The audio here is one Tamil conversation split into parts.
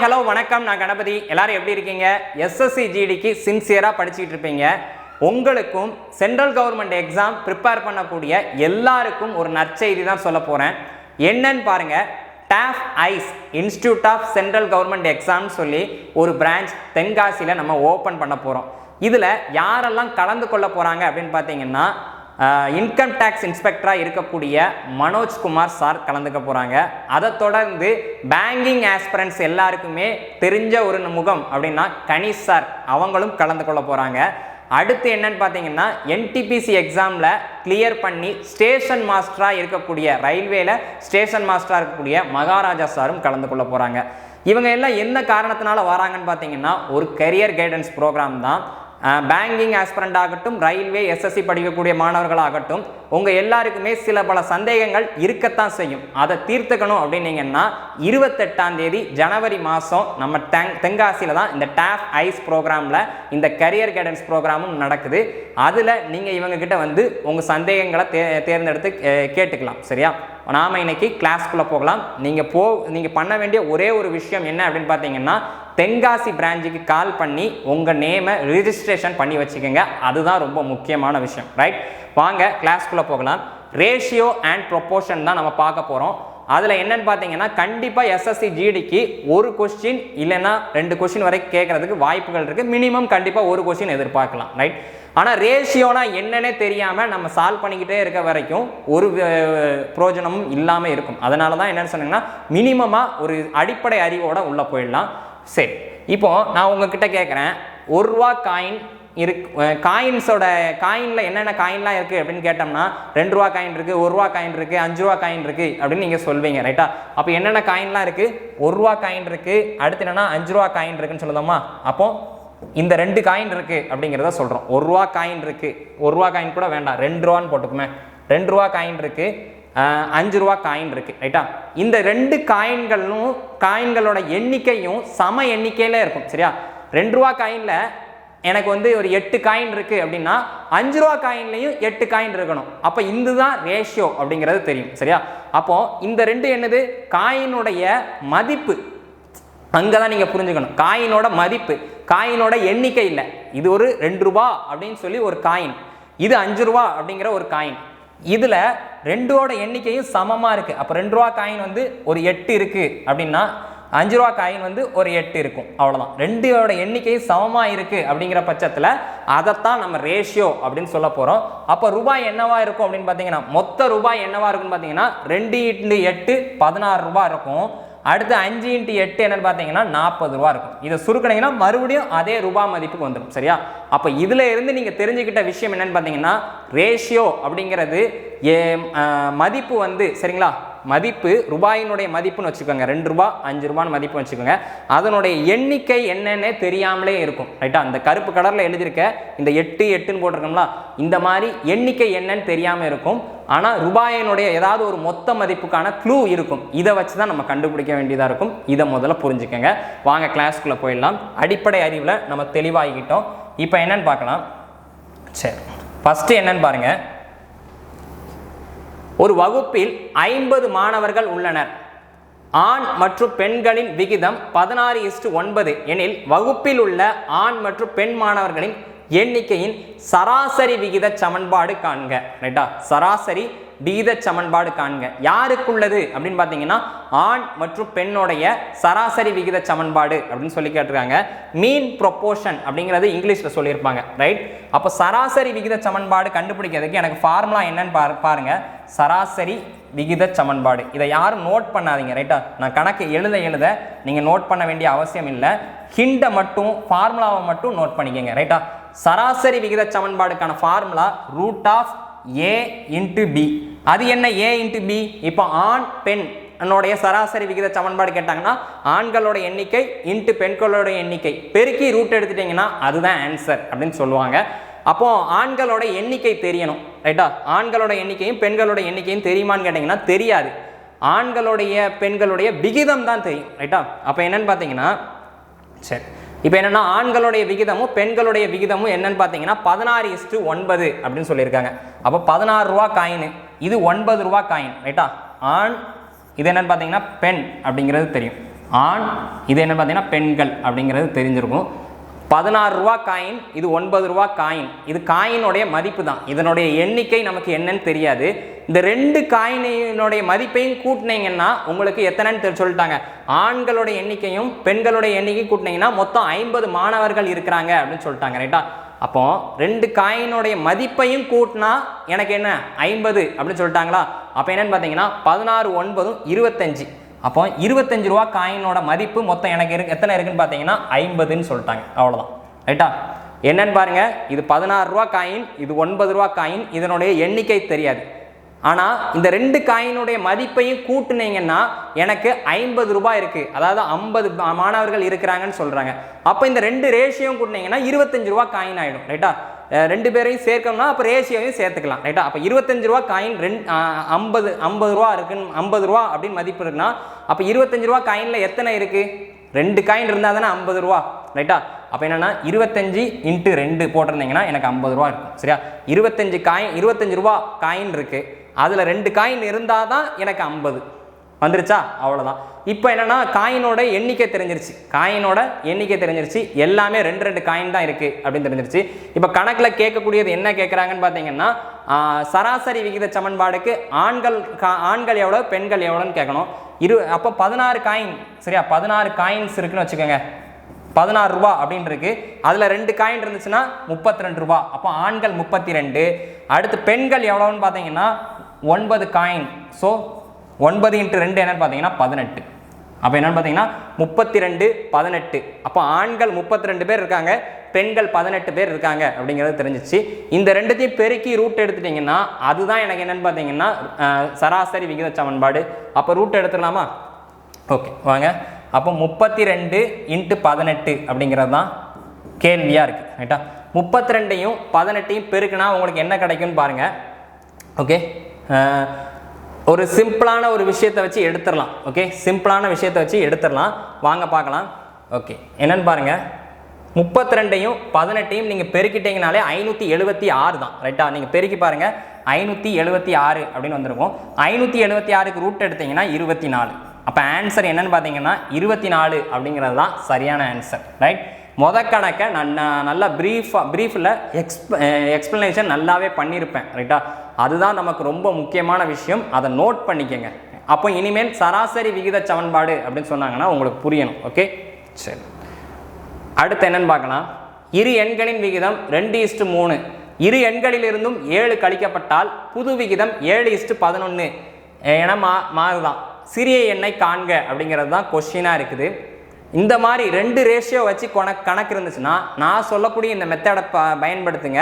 ஹலோ வணக்கம், நான் கணபதி. எல்லாரும் எப்படி இருக்கீங்க? எஸ்எஸ்சி ஜிடிக்கு சின்சியராக படிச்சுட்டு இருப்பீங்க. உங்களுக்கும் சென்ட்ரல் கவர்மெண்ட் எக்ஸாம் ப்ரிப்பேர் பண்ணக்கூடிய எல்லாருக்கும் ஒரு நற்செய்தி தான் சொல்ல போகிறேன். என்னன்னு பாருங்க, டாஃப் ஐஸ் இன்ஸ்டிடியூட் ஆஃப் சென்ட்ரல் கவர்மெண்ட் எக்ஸாம்னு சொல்லி ஒரு பிரான்ச் தென்காசியில் நம்ம ஓப்பன் பண்ண போகிறோம். இதில் யாரெல்லாம் கலந்து கொள்ள போகிறாங்க அப்படின்னு பார்த்தீங்கன்னா, இன்கம் டேக்ஸ் இன்ஸ்பெக்டராக இருக்கக்கூடிய மனோஜ்குமார் சார் கலந்துக்க போகிறாங்க. அதை தொடர்ந்து பேங்கிங் ஆஸ்பிரன்ஸ் எல்லாருக்குமே தெரிஞ்ச ஒரு முகம் அப்படின்னா கணேஷ் சார் அவங்களும் கலந்து கொள்ள போகிறாங்க. அடுத்து என்னன்னு பார்த்தீங்கன்னா, என்டிபிசி எக்ஸாமில் கிளியர் பண்ணி ஸ்டேஷன் மாஸ்டராக இருக்கக்கூடிய ரயில்வேல ஸ்டேஷன் மாஸ்டராக இருக்கக்கூடிய மகாராஜா சாரும் கலந்து கொள்ள போகிறாங்க. இவங்க எல்லாம் என்ன காரணத்தினால வராங்கன்னு பார்த்தீங்கன்னா, ஒரு கரியர் கைடன்ஸ் ப்ரோக்ராம் தான். பேங்கிங் ஆஸ்பிரண்ட் ஆகட்டும், ரயில்வே எஸ்எஸ்சி படிக்கக்கூடிய மாணவர்களாகட்டும், உங்கள் எல்லாருக்குமே சில பல சந்தேகங்கள் இருக்கத்தான் செய்யும். அதை தீர்த்துக்கணும் அப்படின்னீங்கன்னா 28ஆம் தேதி ஜனவரி மாதம் நம்ம தென்காசியில் தான் இந்த டாஃப் ஐஸ் ப்ரோக்ராமில் இந்த கரியர் கைடன்ஸ் ப்ரோக்ராமும் நடக்குது. அதில் நீங்கள் இவங்ககிட்ட வந்து உங்கள் சந்தேகங்களை தேர்ந்தெடுத்து கேட்டுக்கலாம். சரியா? நாம் இன்னைக்கு கிளாஸ்க்குள்ளே போகலாம். நீங்கள் பண்ண வேண்டிய ஒரே ஒரு விஷயம் என்ன அப்படின்னு பார்த்தீங்கன்னா, தென்காசி பிரான்ச்சுக்கு கால் பண்ணி உங்கள் நேமை ரிஜிஸ்ட்ரேஷன் பண்ணி வச்சுக்கோங்க. அதுதான் ரொம்ப முக்கியமான விஷயம். ரைட், வாங்க கிளாஸ்க்குள்ளே போகலாம். ரேஷியோ அண்ட் ப்ரொப்போர்ஷன் தான் நம்ம பார்க்க போகிறோம். அதில் என்னன்னு பார்த்தீங்கன்னா, கண்டிப்பாக எஸ்எஸ்சி ஜிடிக்கு ஒரு கொஸ்டின் இல்லைன்னா 2 கொஸ்டின் வரைக்கும் கேட்குறதுக்கு வாய்ப்புகள் இருக்குது. மினிமம் கண்டிப்பாக ஒரு கொஸ்டின் எதிர்பார்க்கலாம். ரைட், ஆனால் ரேஷியோனா என்னன்னே தெரியாமல் நம்ம சால்வ் பண்ணிக்கிட்டே இருக்க வரைக்கும் ஒரு பிரயோஜனமும் இல்லாமல் இருக்கும். அதனால தான் என்னென்னு சொன்னீங்கன்னா, மினிமமாக ஒரு அடிப்படை அறிவோட உள்ளே போயிடலாம். சரி, இப்போ நான் உங்ககிட்ட கேட்குறேன், 1 ரூபா காயின் காயினில் என்னென்ன காயின்லாம் இருக்குது அப்படின்னு கேட்டோம்னா, 2 ரூபா காயின் இருக்குது, 1 ரூபா காயின் இருக்குது, 5 ரூபா காயின் இருக்குது அப்படின்னு நீங்கள் சொல்வீங்க. ரைட்டா? அப்போ என்னென்ன காயின்லாம் இருக்குது? 1 ரூபா காயின் இருக்குது, அடுத்து என்னென்னா 5 ரூபா காயின் இருக்குன்னு சொல்லுதோமா? அப்போ இந்த 2 காயின் இருக்குது அப்படிங்கிறத சொல்கிறோம். 1 ரூபா காயின் இருக்குது, 1 ரூபா காயின் கூட வேண்டாம், 2 ரூபான்னு போட்டுக்குமே. 2 ரூபா காயின் இருக்குது, 5 ரூபா காயின் இருக்குது. ரைட்டா? இந்த 2 காயின்களோட எண்ணிக்கையும் சம எண்ணிக்கையில் இருக்கும். சரியா? 2 ரூபா காயினில் எனக்கு வந்து ஒரு 8 காயின் இருக்குது அப்படின்னா 5 ரூபா காயின்லையும் 8 காயின் இருக்கணும். அப்போ இதுதான் ரேஷியோ அப்படிங்கிறது தெரியும். சரியா? அப்போ இந்த 2 என்னது? காயினுடைய மதிப்பு. அங்கே தான் நீங்கள் புரிஞ்சுக்கணும். காயினோட மதிப்பு, காயினோட எண்ணிக்கை இல்லை. இது ஒரு 2 ரூபா அப்படின்னு சொல்லி ஒரு காயின், இது 5 ரூபா அப்படிங்கிற ஒரு காயின். இதில் 2ஓட எண்ணிக்கையும் சமமாக இருக்குது. அப்போ 2 ரூபா காயின் வந்து ஒரு 8 இருக்குது அப்படின்னா 5 ரூபா காயின் வந்து ஒரு 8 இருக்கும். அவ்வளோதான். 2ஓட எண்ணிக்கையும் சமமாக இருக்குது அப்படிங்கிற பட்சத்தில் அதைத்தான் நம்ம ரேஷியோ அப்படின்னு சொல்ல போகிறோம். அப்போ ரூபாய் என்னவா இருக்கும் அப்படின்னு பார்த்தீங்கன்னா, மொத்த ரூபாய் என்னவா இருக்குன்னு பார்த்தீங்கன்னா 2 × 8 16 ரூபா இருக்கும். அடுத்து 5 × 8 என்னன்னு பார்த்தீங்கன்னா 40 ரூபா இருக்கும். இதை சுருக்கினீங்கன்னா மறுபடியும் அதே ரூபா மதிப்புக்கு வந்துடும். சரியா? அப்போ இதில் இருந்து நீங்கள் தெரிஞ்சுக்கிட்ட விஷயம் என்னன்னு பார்த்தீங்கன்னா, ரேஷியோ அப்படிங்கிறது மதிப்பு வந்து, சரிங்களா, மதிப்பு ரூபாயினுடைய மதிப்புன்னு வச்சுக்கோங்க. 2 ரூபா 5 ரூபான்னு மதிப்பு வச்சுக்கோங்க. அதனுடைய எண்ணிக்கை என்னன்னே தெரியாமலே இருக்கும். ரைட்டா? அந்த கருப்பு கலரில் எழுதியிருக்க இந்த 8 8ன்னு போட்டிருக்கோம்ல, இந்த மாதிரி எண்ணிக்கை என்னன்னு தெரியாமல் இருக்கும். ஆனால் ரூபாயினுடைய ஏதாவது ஒரு மொத்த மதிப்புக்கான க்ளூ இருக்கும். இதை வச்சு தான் நம்ம கண்டுபிடிக்க வேண்டியதாக இருக்கும். இதை முதல்ல புரிஞ்சுக்கோங்க. வாங்க கிளாஸ்க்குள்ளே போயிடலாம். அடிப்படை அறிவில் நம்ம தெளிவாகிக்கிட்டோம். இப்போ என்னன்னு பார்க்கலாம். சரி, ஃபஸ்ட்டு என்னன்னு பாருங்கள். ஒரு வகுப்பில் 50 மாணவர்கள் உள்ளனர். ஆண் மற்றும் பெண்களின் விகிதம் 16:9 எனில் வகுப்பில் உள்ள ஆண் மற்றும் பெண் மாணவர்களின் எண்ணிக்கையின் சராசரி விகித சமன்பாடு காண்க. ரைட்டா? சராசரி விகித சமன்பாடு காண்க. யாருக்குள்ளது அப்படின்னு பார்த்தீங்கன்னா, ஆண் மற்றும் பெண்ணுடைய சராசரி விகித சமன்பாடு அப்படின்னு சொல்லி கேட்டிருக்காங்க. மீன் ப்ரொப்போர்ஷன் அப்படிங்கிறது இங்கிலீஷில் சொல்லியிருப்பாங்க. ரைட்? அப்போ சராசரி விகித சமன்பாடு கண்டுபிடிக்கிறதுக்கு எனக்கு ஃபார்முலா என்னன்னு பாருங்க. சராசரி விகித சமன்பாடு. இதை யாரும் நோட் பண்ணாதீங்க. ரைட்டா? நான் கணக்கு எழுத நீங்கள் நோட் பண்ண வேண்டிய அவசியம் இல்லை. ஹிண்டை மட்டும், ஃபார்முலாவை மட்டும் நோட் பண்ணிக்கோங்க. ரைட்டா? சராசரி விகித சமன்பாடுக்கான ஃபார்முலா √A × B. அது என்ன A × B? இப்போ ஆண் பெண் என்னுடைய சராசரி விகித சமன்பாடு கேட்டாங்கன்னா, ஆண்களோட எண்ணிக்கை இன்ட்டு பெண்களோட எண்ணிக்கை பெருக்கி ரூட் எடுத்துட்டிங்கன்னா அதுதான் ஆன்சர் அப்படின்னு சொல்லுவாங்க. அப்போ ஆண்களோட எண்ணிக்கை தெரியணும். ரைட்டா? ஆண்களோட எண்ணிக்கையும் பெண்களோட எண்ணிக்கையும் தெரியுமான்னு கேட்டிங்கன்னா தெரியாது. ஆண்களுடைய பெண்களுடைய விகிதம் தான் தெரியும். ரைட்டா? அப்போ என்னன்னு பார்த்தீங்கன்னா, சரி, இப்போ என்னென்னா ஆண்களுடைய விகிதமும் பெண்களுடைய விகிதமும் என்னன்னு பார்த்தீங்கன்னா 16:9 அப்படின்னு சொல்லியிருக்காங்க. அப்போ 16 ரூபா காயின், இது 9 ரூபா காயின். ரைட்டா? ஆண், இது என்னன்னு பார்த்தீங்கன்னா பெண் அப்படிங்கிறது தெரியும். ஆண், இது என்ன பார்த்தீங்கன்னா பெண்கள் அப்படிங்கிறது தெரிஞ்சிருக்கும். 16 ரூபா காயின், இது 9 ரூபா காயின். இது காயினுடைய மதிப்பு தான், இதனுடைய எண்ணிக்கை நமக்கு என்னன்னு தெரியாது. இந்த ரெண்டு காயினுடைய மதிப்பையும் கூட்டினீங்கன்னா உங்களுக்கு எத்தனைன்னு சொல்லிட்டாங்க. ஆண்களுடைய எண்ணிக்கையும் பெண்களுடைய எண்ணிக்கையும் கூட்டினீங்கன்னா மொத்தம் 50 மாணவர்கள் இருக்கிறாங்க அப்படின்னு சொல்லிட்டாங்க. ரைட்டா? அப்போ ரெண்டு காயினுடைய மதிப்பையும் கூட்டினா எனக்கு என்ன 50 அப்படின்னு சொல்லிட்டாங்களா. அப்போ என்னன்னு பார்த்தீங்கன்னா 16 9 25. அப்போ 25 ரூபா காயினோட மதிப்பு மொத்தம் எனக்கு எத்தனை இருக்குன்னு பார்த்தீங்கன்னா 50ன்னு சொல்லிட்டாங்க. அவ்வளோதான். ரைட்டா? என்னன்னு பாருங்க, இது 16 ரூபா காயின், இது 9 ரூபா காயின். இதனுடைய எண்ணிக்கை தெரியாது. ஆனால் இந்த ரெண்டு காயினுடைய மதிப்பையும் கூட்டுனீங்கன்னா எனக்கு 50 ரூபாய் இருக்குது, அதாவது 50 மாணவர்கள் இருக்கிறாங்கன்னு சொல்கிறாங்க. அப்போ இந்த ரெண்டு ரேஷியோவும் கூட்டினீங்கன்னா 25 ரூபா காயின் ஆகிடும். ரைட்டா? ரெண்டு பேரையும் சேர்க்கணும்னா அப்போ ரேஷியோவையும் சேர்த்துக்கலாம். ரைட்டா? அப்போ 25 ரூபா காயின் 50 ரூபா இருக்குன்னு 50 ரூபா அப்படின்னு மதிப்பு இருக்குன்னா அப்போ 25 ரூபா காயினில் எத்தனை இருக்குது? ரெண்டு காயின் இருந்தால் தானே 50 ரூபா. ரைட்டா? அப்போ என்னென்னா 25 × 2 போட்டிருந்தீங்கன்னா எனக்கு 50 ரூபா இருக்கும். சரியா? 25 ரூபா காயின் இருக்குது, அதில் ரெண்டு காயின் இருந்தால் தான் எனக்கு 50 வந்துருச்சா? அவ்வளோதான். இப்போ என்னென்னா காயினோட எண்ணிக்கை தெரிஞ்சிருச்சு, எல்லாமே ரெண்டு காயின் தான் இருக்குது அப்படின்னு தெரிஞ்சிருச்சு. இப்போ கணக்கில் கேட்கக்கூடியது என்ன கேட்குறாங்கன்னு பார்த்தீங்கன்னா சராசரி விகித சமன்பாடுக்கு ஆண்கள் எவ்வளோ பெண்கள் எவ்வளோன்னு கேட்கணும். அப்போ 16 காயின். சரியா? 16 காயின்ஸ் இருக்குன்னு வச்சுக்கோங்க. 16 ரூபா அப்படின்னு இருக்கு, அதில் ரெண்டு காயின் இருந்துச்சுன்னா 32 ரூபா. அப்போ ஆண்கள் 32. அடுத்து பெண்கள் எவ்வளோன்னு பார்த்தீங்கன்னா 9 காயின். ஸோ 9 × 2 என்னன்னு பார்த்தீங்கன்னா 18. அப்போ என்னன்னு பார்த்தீங்கன்னா 32 18. அப்போ ஆண்கள் 32 பேர் இருக்காங்க, பெண்கள் 18 பேர் இருக்காங்க அப்படிங்கிறது தெரிஞ்சிச்சு. இந்த ரெண்டுத்தையும் பெருக்கி ரூட் எடுத்துட்டிங்கன்னா அதுதான் எனக்கு என்னன்னு பார்த்தீங்கன்னா சராசரி விகித சமன்பாடு. அப்போ ரூட் எடுத்துடலாமா? ஓகே வாங்க. அப்போ 32 × 18 அப்படிங்கிறது தான் கேள்வியாக இருக்குது. ரைட்டா? 32யும் 18யும் பெருக்குனா உங்களுக்கு என்ன கிடைக்கும்னு பாருங்கள். ஓகே, ஒரு சிம்பிளான ஒரு விஷயத்தை வச்சு எடுத்துடலாம். ஓகே, சிம்பிளான விஷயத்தை வச்சு எடுத்துடலாம், வாங்க பார்க்கலாம். ஓகே, என்னன்னு பாருங்கள். 32யும் 18யும் நீங்கள் பெருக்கிட்டீங்கனாலே 576 தான். ரைட்டா? நீங்கள் பெருக்கி பாருங்கள், 576 அப்படின்னு வந்திருக்கும். 576க்கு ரூட் எடுத்தீங்கன்னா 24. அப்போ ஆன்சர் என்னன்னு பார்த்தீங்கன்னா 24 அப்படிங்கிறது தான் சரியான ஆன்சர். ரைட்? கணக்கை நான் நல்லா ப்ரீஃபில் எக்ஸ்பிளனேஷன் நல்லாவே பண்ணியிருப்பேன். ரைட்டா? அதுதான் நமக்கு ரொம்ப முக்கியமான விஷயம், அதை நோட் பண்ணிக்கங்க. அப்போ இனிமேல் சராசரி விகித சமன்பாடு அப்படின்னு சொன்னாங்கன்னா உங்களுக்கு புரியணும். ஓகே, சரி. அடுத்து என்னன்னு பார்க்கலாம். இரு எண்களின் விகிதம் 2:3. இரு எண்களிலிருந்தும் 7 கழிக்கப்பட்டால் புது விகிதம் 7:11 என மாறுதான். சிறிய எண்ணை காண்க அப்படிங்கிறது தான் கொஸ்டினாக இருக்குது. இந்த மாதிரி ரெண்டு ரேஷியோ வச்சு கணக்கு இருந்துச்சுன்னா நான் சொல்லக்கூடிய இந்த மெத்தடை பயன்படுத்துங்க.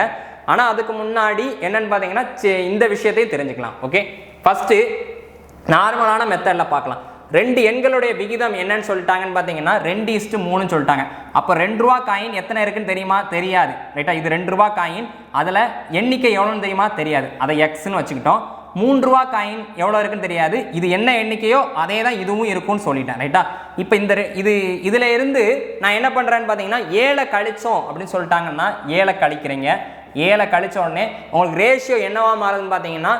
ஆனால் அதுக்கு முன்னாடி என்னன்னு பார்த்தீங்கன்னா இந்த விஷயத்தையும் தெரிஞ்சுக்கலாம். ஓகே, ஃபஸ்ட்டு நார்மலான மெத்தடில் பார்க்கலாம். ரெண்டு எண்களுடைய விகிதம் என்னன்னு சொல்லிட்டாங்கன்னு பார்த்தீங்கன்னா 2:3 சொல்லிட்டாங்க. அப்போ 2 ரூபா காயின் எத்தனை இருக்குன்னு தெரியுமா? தெரியாது. ரைட்டா? இது 2 ரூபா காயின், அதில் எண்ணிக்கை எவ்வளோன்னு தெரியுமா? தெரியாது. அதை எக்ஸ்ன்னு வச்சுக்கிட்டோம். 3 ரூபா காயின் எவ்வளோ இருக்குன்னு தெரியாது, இது என்ன எண்ணிக்கையோ அதே தான் இதுவும் இருக்கும்னு சொல்லிட்டேன். ரைட்டா? இப்போ இதில் இருந்து நான் என்ன பண்ணுறேன்னு பார்த்தீங்கன்னா 7 கழிச்சோம் அப்படின்னு சொல்லிட்டாங்கன்னா 7 கழிக்கிறீங்க. 7 கழிச்ச உடனே உங்களுக்கு ரேஷியோ என்னவா மாறுதுன்னு பார்த்தீங்கன்னா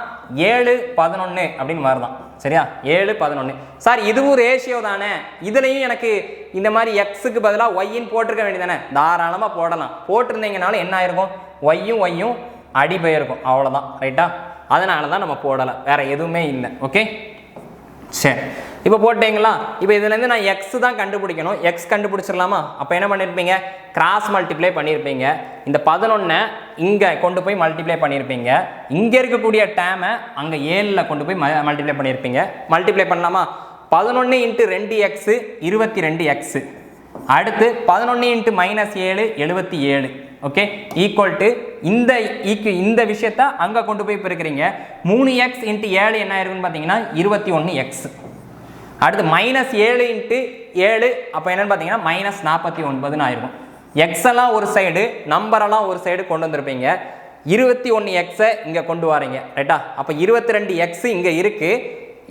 7:11 அப்படின்னு மாறுதான். சரியா? 7:11. சார் இதுவும் ரேஷியோ தானே, இதுலேயும் எனக்கு இந்த மாதிரி எக்ஸுக்கு பதிலாக ஒய்ன்னு போட்டிருக்க வேண்டியதானே? தாராளமாக போடலாம். போட்டிருந்தீங்கனாலும் என்ன ஆயிருக்கும்? ஒய்யும் அடிபெயர்க்கும். அவ்வளோதான். ரைட்டா? அதனால தான் நம்ம போடலை, வேறு எதுவுமே இல்லை. ஓகே, சரி. இப்போ போட்டீங்களா? இப்போ இதுலேருந்து நான் எக்ஸ் தான் கண்டுபிடிக்கணும். எக்ஸ் கண்டுபிடிச்சிடலாமா? அப்போ என்ன பண்ணியிருப்பீங்க? கிராஸ் மல்டிப்ளை பண்ணியிருப்பீங்க. இந்த 11 இங்கே கொண்டு போய் மல்டிப்ளை பண்ணியிருப்பீங்க. இங்கே இருக்கக்கூடிய டேமை அங்கே 7ல் கொண்டு போய் மல்டிப்ளை பண்ணியிருப்பீங்க. மல்டிப்ளை பண்ணலாமா? 11 × 2x 22x. அடுத்து 11 × -7 77. ஓகே, ஈக்குவல் டு இந்த விஷயத்தை அங்கே கொண்டு போய் பெருக்கிறீங்க. 3x × 7 என்ன ஆயிருக்குன்னு பார்த்தீங்கன்னா 21x. அடுத்து -7 × 7 அப்போ என்னன்னு பார்த்தீங்கன்னா -49 ஆயிருக்கும். எக்ஸ் எல்லாம் ஒரு சைடு, நம்பரெல்லாம் ஒரு சைடு கொண்டு வந்திருப்பீங்க. 21x இங்கே கொண்டு வரீங்க. ரைட்டா? அப்போ 22x இங்கே இருக்குது,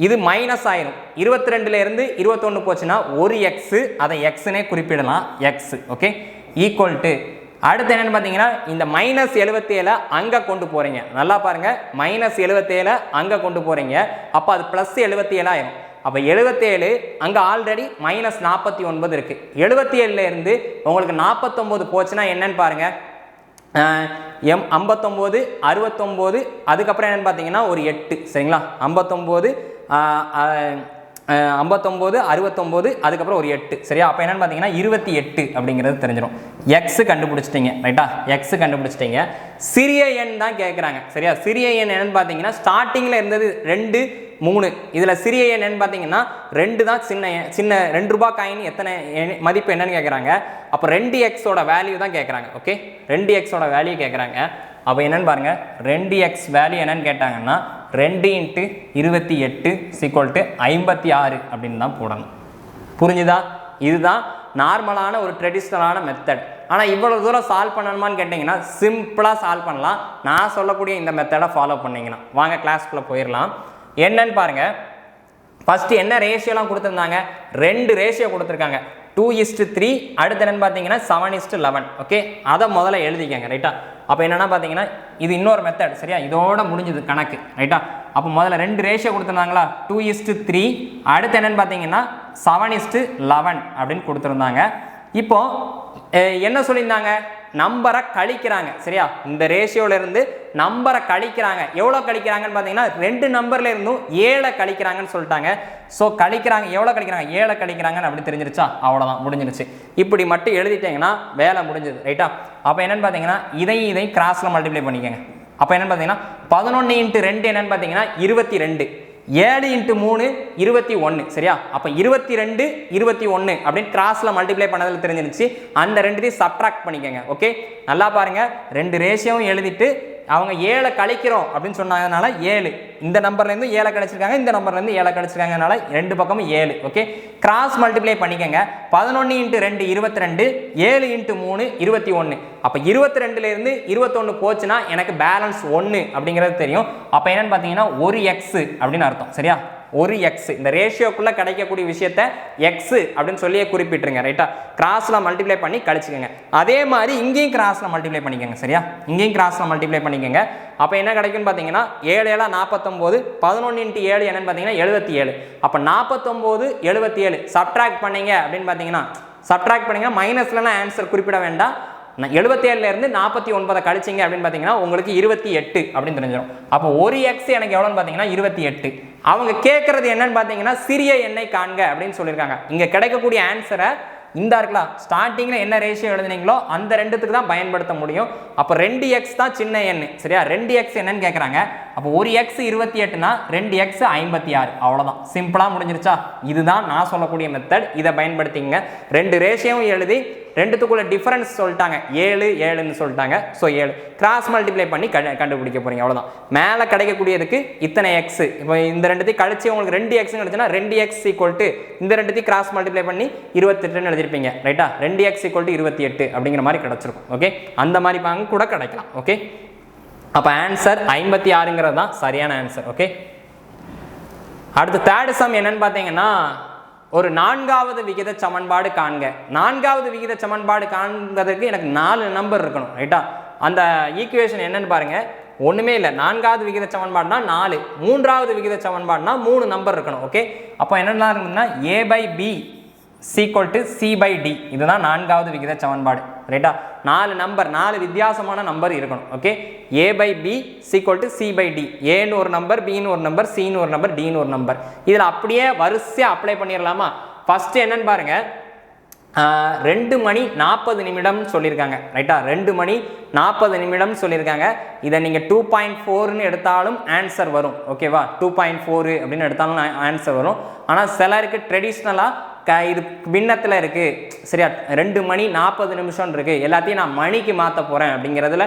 இது மைனஸ் ஆயிரும். 22லேருந்து 21 போச்சுன்னா ஒரு எக்ஸு, அதை எக்ஸ்னே குறிப்பிடலாம். எக்ஸ். ஓகே, ஈக்குவல் டு அடுத்து என்னன்னு பார்த்தீங்கன்னா இந்த -77 அங்கே கொண்டு போகிறீங்க. நல்லா பாருங்கள், -77 அங்கே கொண்டு போகிறீங்க. அப்போ அது +77 ஆயிரும். அப்போ 77 அங்கே ஆல்ரெடி -49 இருக்குது. 77 இருந்து உங்களுக்கு 49 போச்சுன்னா என்னன்னு பாருங்கள், 59 69 அதுக்கப்புறம் என்னென்னு பார்த்தீங்கன்னா ஒரு 8 சரிங்களா. 59 69 அதுக்கப்புறம் ஒரு 8 சரியா. அப்போ என்னென்னு பார்த்தீங்கன்னா 28 அப்படிங்கிறது தெரிஞ்சிடும். எக்ஸ் கண்டுபிடிச்சிட்டிங்க ரைட்டா, எக்ஸ் கண்டுபிடிச்சிட்டிங்க. சிறிய எண் தான் கேட்குறாங்க சரியா. சிறிய எண் என்னென்னு பார்த்தீங்கன்னா ஸ்டார்டிங்கில் இருந்தது 2 3, இதில் சிறிய எண் என்னன்னு பார்த்தீங்கன்னா 2 தான். சின்ன 2 ரூபாய் காயின் எத்தனை மதிப்பு என்னன்னு கேட்குறாங்க. அப்போ 2x வேல்யூ தான் கேட்குறாங்க. ஓகே, 2x வேல்யூ கேட்குறாங்க. அப்போ என்னன்னு பாருங்கள், 2x வேல்யூ என்னன்னு கேட்டாங்கன்னா 2 × 28 = 56 அப்படின்னு தான் போடணும். புரிஞ்சுதா? இதுதான் நார்மலான ஒரு ட்ரெடிஷ்னலான மெத்தட். ஆனால் இவ்வளோ தூரம் சால்வ் பண்ணணுமான்னு கேட்டிங்கன்னா சிம்பிளாக சால்வ் பண்ணலாம். நான் சொல்லக்கூடிய இந்த மெத்தடை ஃபாலோ பண்ணிங்கன்னா வாங்க கிளாஸ்க்குள்ளே போயிடலாம். என்னன்னு பாருங்கள், ஃபஸ்ட்டு என்ன ரேஷியோலாம் கொடுத்துருந்தாங்க, 2 ரேஷியோ கொடுத்துருக்காங்க. 2:3, அடுத்து என்னன்னு பார்த்தீங்கன்னா 7:11. ஓகே, அதை முதல்ல எழுதிக்கங்க ரைட்டா. அப்போ என்னென்னா பார்த்தீங்கன்னா இது இன்னொரு மெத்தட் சரியா, இதோட முடிஞ்சது கணக்கு ரைட்டா. அப்போ முதல்ல 2 ரேஷியோ கொடுத்துருந்தாங்களா, 2:3, அடுத்து என்னன்னு பார்த்தீங்கன்னா 7:11 அப்படின்னு கொடுத்துருந்தாங்க. இப்போ என்ன சொல்லியிருந்தாங்க, நம்பரை கழிக்கிறாங்க சரியா. இந்த ரேஷியோலேருந்து நம்பரை கழிக்கிறாங்க. எவ்வளோ கழிக்கிறாங்கன்னு பார்த்தீங்கன்னா 2 நம்பர்ல இருந்தும் 7 கழிக்கிறாங்கன்னு சொல்லிட்டாங்க. ஸோ கழிக்கிறாங்க, எவ்வளோ கழிக்கிறாங்க, 7 கழிக்கிறாங்கன்னு அப்படி தெரிஞ்சிருச்சா, அவ்வளோதான் முடிஞ்சிருச்சு. இப்படி மட்டும் எழுதிட்டீங்கன்னா வேலை முடிஞ்சது ரைட்டா. அப்போ என்னன்னு பார்த்தீங்கன்னா இதை கிராஸில் மல்டிப்ளை பண்ணிக்கோங்க. அப்போ என்னன்னு பார்த்தீங்கன்னா 11 × 2 என்னன்னு பார்த்தீங்கன்னா 22, 7 × 3 21 சரியா. அப்போ 22 21 அப்படின்னு கிராஸில் மல்டிப்ளை பண்ணதில் தெரிஞ்சிருச்சு. அந்த 2 சப்ட்ராக்ட் பண்ணிக்கோங்க. ஓகே, நல்லா பாருங்கள், 2 ரேஷியோவும் எழுதிட்டு அவங்க 7 கழிக்கிறோம் அப்படின்னு சொன்னதுனால 7, இந்த நம்பர்லேருந்து 7 கழிச்சிருக்காங்க, இந்த நம்பர்லேருந்து 7 கழிச்சிருக்காங்கனால 2 பக்கமும் 7. ஓகே, கிராஸ் மல்டிப்ளை பண்ணிக்கோங்க. 11 × 2 22, 7 × 3 21. அப்போ 22லேருந்து 21 போச்சுன்னா எனக்கு பேலன்ஸ் 1 அப்படிங்கிறது தெரியும். அப்போ என்னன்னு பார்த்தீங்கன்னா ஒரு எக்ஸ் அப்படின்னு அர்த்தம் சரியா. ஒரு எக்ஸ், இந்த ரேஷியோக்குள்ளே கிடைக்கக்கூடிய விஷயத்தை எக்ஸ் அப்படின்னு சொல்லியே குறிப்பிட்டுருங்க ரைட்டா. கிராஸில் மல்டிப்ளை பண்ணி கழிச்சுக்கோங்க. அதே மாதிரி இங்கேயும் கிராஸில் மல்டிப்ளை பண்ணிக்கோங்க சரியா. இங்கேயும் கிராஸில் மல்டிப்ளை பண்ணிக்கோங்க. அப்போ என்ன கிடைக்குன்னு பார்த்தீங்கன்னா 7 7 49, 11 × 7 என்னன்னு பார்த்தீங்கன்னா 77. அப்போ 49 77 சப்ட்ராக்ட் பண்ணீங்க அப்படின்னு பார்த்தீங்கன்னா, சப்ட்ராக்ட் பண்ணிங்கன்னா மைனஸ்லாம் ஆன்சர் குறிப்பிட வேண்டாம். 77லேருந்து 49 கழிச்சிங்க அப்படின்னு பார்த்தீங்கன்னா உங்களுக்கு 28 அப்படின்னு தெரிஞ்சிடும். அப்போ ஒரு எக்ஸ் எனக்கு எவ்வளோன்னு பார்த்தீங்கன்னா 28. அவங்க கேட்குறது என்னன்னு பார்த்தீங்கன்னா சிறிய எண்ணை காண்க அப்படின்னு சொல்லியிருக்காங்க. இங்கே கிடைக்கக்கூடிய ஆன்சரை இந்த இருக்கலாம் ஸ்டார்டிங்கில் என்ன ரேஷியோ எழுதுனீங்களோ அந்த 2த்துக்கு தான் பயன்படுத்த முடியும். அப்போ 2x தான் சின்ன எண் சரியா. 2x என்னன்னு கேட்குறாங்க. அப்போ ஒரு எக்ஸ் 28னா 2x 56, அவ்வளோதான். சிம்பிளாக முடிஞ்சிருச்சா. இதுதான் நான் சொல்லக்கூடிய மெத்தட். இதை பயன்படுத்திங்க. 2 ரேஷியோவும் எழுதி 2த்துக்குள்ள டிஃபரன்ஸ் சொல்லிட்டாங்க, 7 7ன்னு சொல்லிட்டாங்க. ஸோ 7 கிராஸ் மல்டிப்ளை பண்ணி கண்டுபிடிக்க போறீங்க, அவ்வளோதான். மேலே கிடைக்கக்கூடியதுக்கு இத்தனை எக்ஸ். இப்போ இந்த 2த்தையும் கழிச்சு உங்களுக்கு 2x கிடைச்சுன்னா 2x = இந்த 2த்தையும் கிராஸ் மல்டிப்ளை பண்ணி 28ன்னு எழுதிருப்பீங்க ரைட்டா. 2x = 28 அப்படிங்கிற மாதிரி கிடைச்சிருக்கும். ஓகே, அந்த மாதிரி பாங்க கூட கிடைக்கலாம். ஓகே, அப்போ ஆன்சர் 56ங்கிறது தான் சரியான ஆன்சர். ஓகே, அடுத்து தேர்ட் சம் என்னன்னு பார்த்தீங்கன்னா ஒரு 4வது விகித சமன்பாடு காண்க. 4வது விகித சமன்பாடு காண்பதற்கு எனக்கு 4 நம்பர் இருக்கணும் ரைட்டா. அந்த ஈக்குவேஷன் என்னன்னு பாருங்க, ஒன்றுமே இல்லை. 4வது விகித சமன்பாடுனா 4, 3வது விகித சமன்பாடுனா 3 நம்பர் இருக்கணும். ஓகே, அப்போ என்னெல்லாம் இருக்குதுன்னா a/b = c/d, இதுதான் 4வது விகித சமன்பாடு ரைட்டா. 4 நம்பர், 4 வித்தியாசமான நம்பர் இருக்கணும். ஓகே, a/b = c/d, ஏன்னு ஒரு நம்பர், பின்னு ஒரு நம்பர், சின்னு ஒரு நம்பர், டின்னு ஒரு நம்பர். இதில் அப்படியே வரிசையாக அப்ளை பண்ணிடலாமா. ஃபஸ்ட்டு என்னன்னு பாருங்க, 2 மணி 40 நிமிடம் சொல்லியிருக்காங்க ரைட்டா. 2 மணி 40 நிமிடம் சொல்லியிருக்காங்க. இதை நீங்கள் 2.4ன்னு எடுத்தாலும் ஆன்சர் வரும். ஓகேவா, 2.4 அப்படின்னு எடுத்தாலும் ஆன்சர் வரும். ஆனால் சிலருக்கு ட்ரெடிஷ்னலாக இது பின்னத்தில் இருக்குது சரியா. 2 மணி 40 நிமிஷம் இருக்குது, எல்லாத்தையும் நான் மணிக்கு மாற்ற போகிறேன் அப்படிங்கிறதுல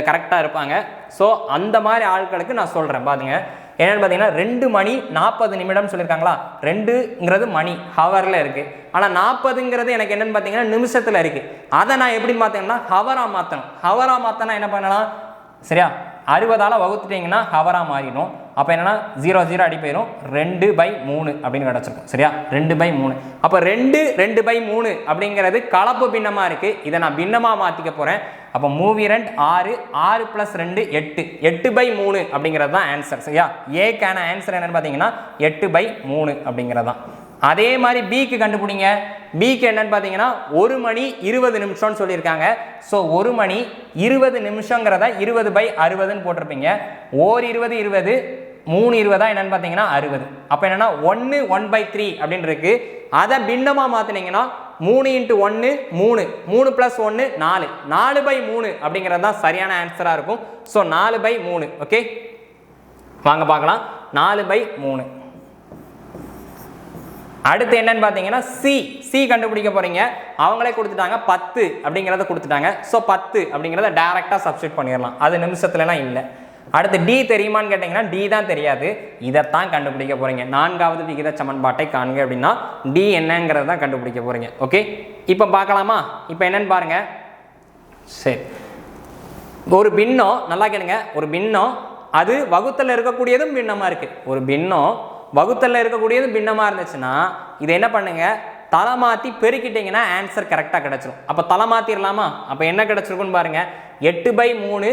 கரெக்டாக இருப்பாங்க. ஸோ அந்த மாதிரி ஆட்களுக்கு நான் சொல்கிறேன் பாருங்க. என்னென்னு பார்த்தீங்கன்னா 2 மணி 40 நிமிடம் சொல்லியிருக்காங்களா. 2ங்கிறது மணி ஹவரில் இருக்குது, ஆனால் 40ங்கிறது எனக்கு என்னென்னு பார்த்தீங்கன்னா நிமிஷத்தில் இருக்குது. அதை நான் எப்படி மாற்றேன்னா ஹவராக மாற்றணும். ஹவராக மாற்றினா என்ன பண்ணலாம் சரியா, 60ஆல் வகுத்துட்டிங்கன்னா ஹவராக மாறிடும். அப்போ என்னன்னா 0 0 அடி போயிடும் 2/3 அப்படின்னு கிடச்சிருக்கும் சரியா 2/3 அப்போ 2/3 அப்படிங்கிறது கலப்பு பின்னமாக இருக்குது இதை நான் பின்னமாக மாற்றிக்க போகிறேன் அப்போ மூவிரண்ட் 6 6 + 2 8 8/3 அப்படிங்கிறது தான் ஆன்சர் சரியா ஏக்கான ஆன்சர் என்னன்னு பார்த்தீங்கன்னா 8/3 அப்படிங்கிறது தான் அதே மாதிரி பிக்கு கண்டுபிடிங்க பிக்கு என்னன்னு பார்த்தீங்கன்னா 1 மணி 20 நிமிஷம்னு சொல்லியிருக்காங்க ஸோ 1 மணி 20 நிமிஷங்கிறத 20/60ன்னு போட்டிருப்பீங்க 1 20 20 3 20 என்னன்னு பார்த்தீங்கன்னா 60 அப்போ என்னன்னா 1 1/3 அப்படின்னு இருக்கு அதை பின்னமாக மாற்றினீங்கன்னா 3 × 1 3 3 + 1 4 4/3 அப்படிங்கிறது தான் சரியான ஆன்சராக இருக்கும் ஸோ 4/3 ஓகே வாங்க பார்க்கலாம் 4/3 அடுத்து என்னன்னு பார்த்தீங்கன்னா சி கண்டுபிடிக்க போறீங்க அவங்களே கொடுத்துட்டாங்க 10 அப்படிங்கிறத கொடுத்துட்டாங்க ஸோ 10 அப்படிங்கிறத டைரெக்டாக சப்ஸ்டிட் பண்ணிடலாம் அது நிமிஷத்துலலாம் இல்லை அடுத்து டி தெரியுமான்னு கேட்டிங்கன்னா டி தான் தெரியாது இதைத்தான் கண்டுபிடிக்க போறீங்க 4வது விகித சமன்பாட்டை காண்க அப்படின்னா டி என்னங்கிறத தான் கண்டுபிடிக்க போறீங்க ஓகே இப்போ பார்க்கலாமா இப்போ என்னன்னு பாருங்க சரி ஒரு பின்னம் நல்லா கேளுங்க ஒரு பின்னம் அது வகுத்தல் இருக்கக்கூடியதும் பின்னமாக இருக்கு ஒரு பின்னம் வகுத்தல்ல இருக்கக்கூடியது பின்னமாக இருந்துச்சுன்னா இது என்ன பண்ணுங்க தலை மாற்றி பெருக்கிட்டீங்கன்னா ஆன்சர் கரெக்டாக கிடச்சிரும் அப்போ தலை மாற்றிடலாமா அப்போ என்ன கிடச்சிருக்குன்னு பாருங்க 8/3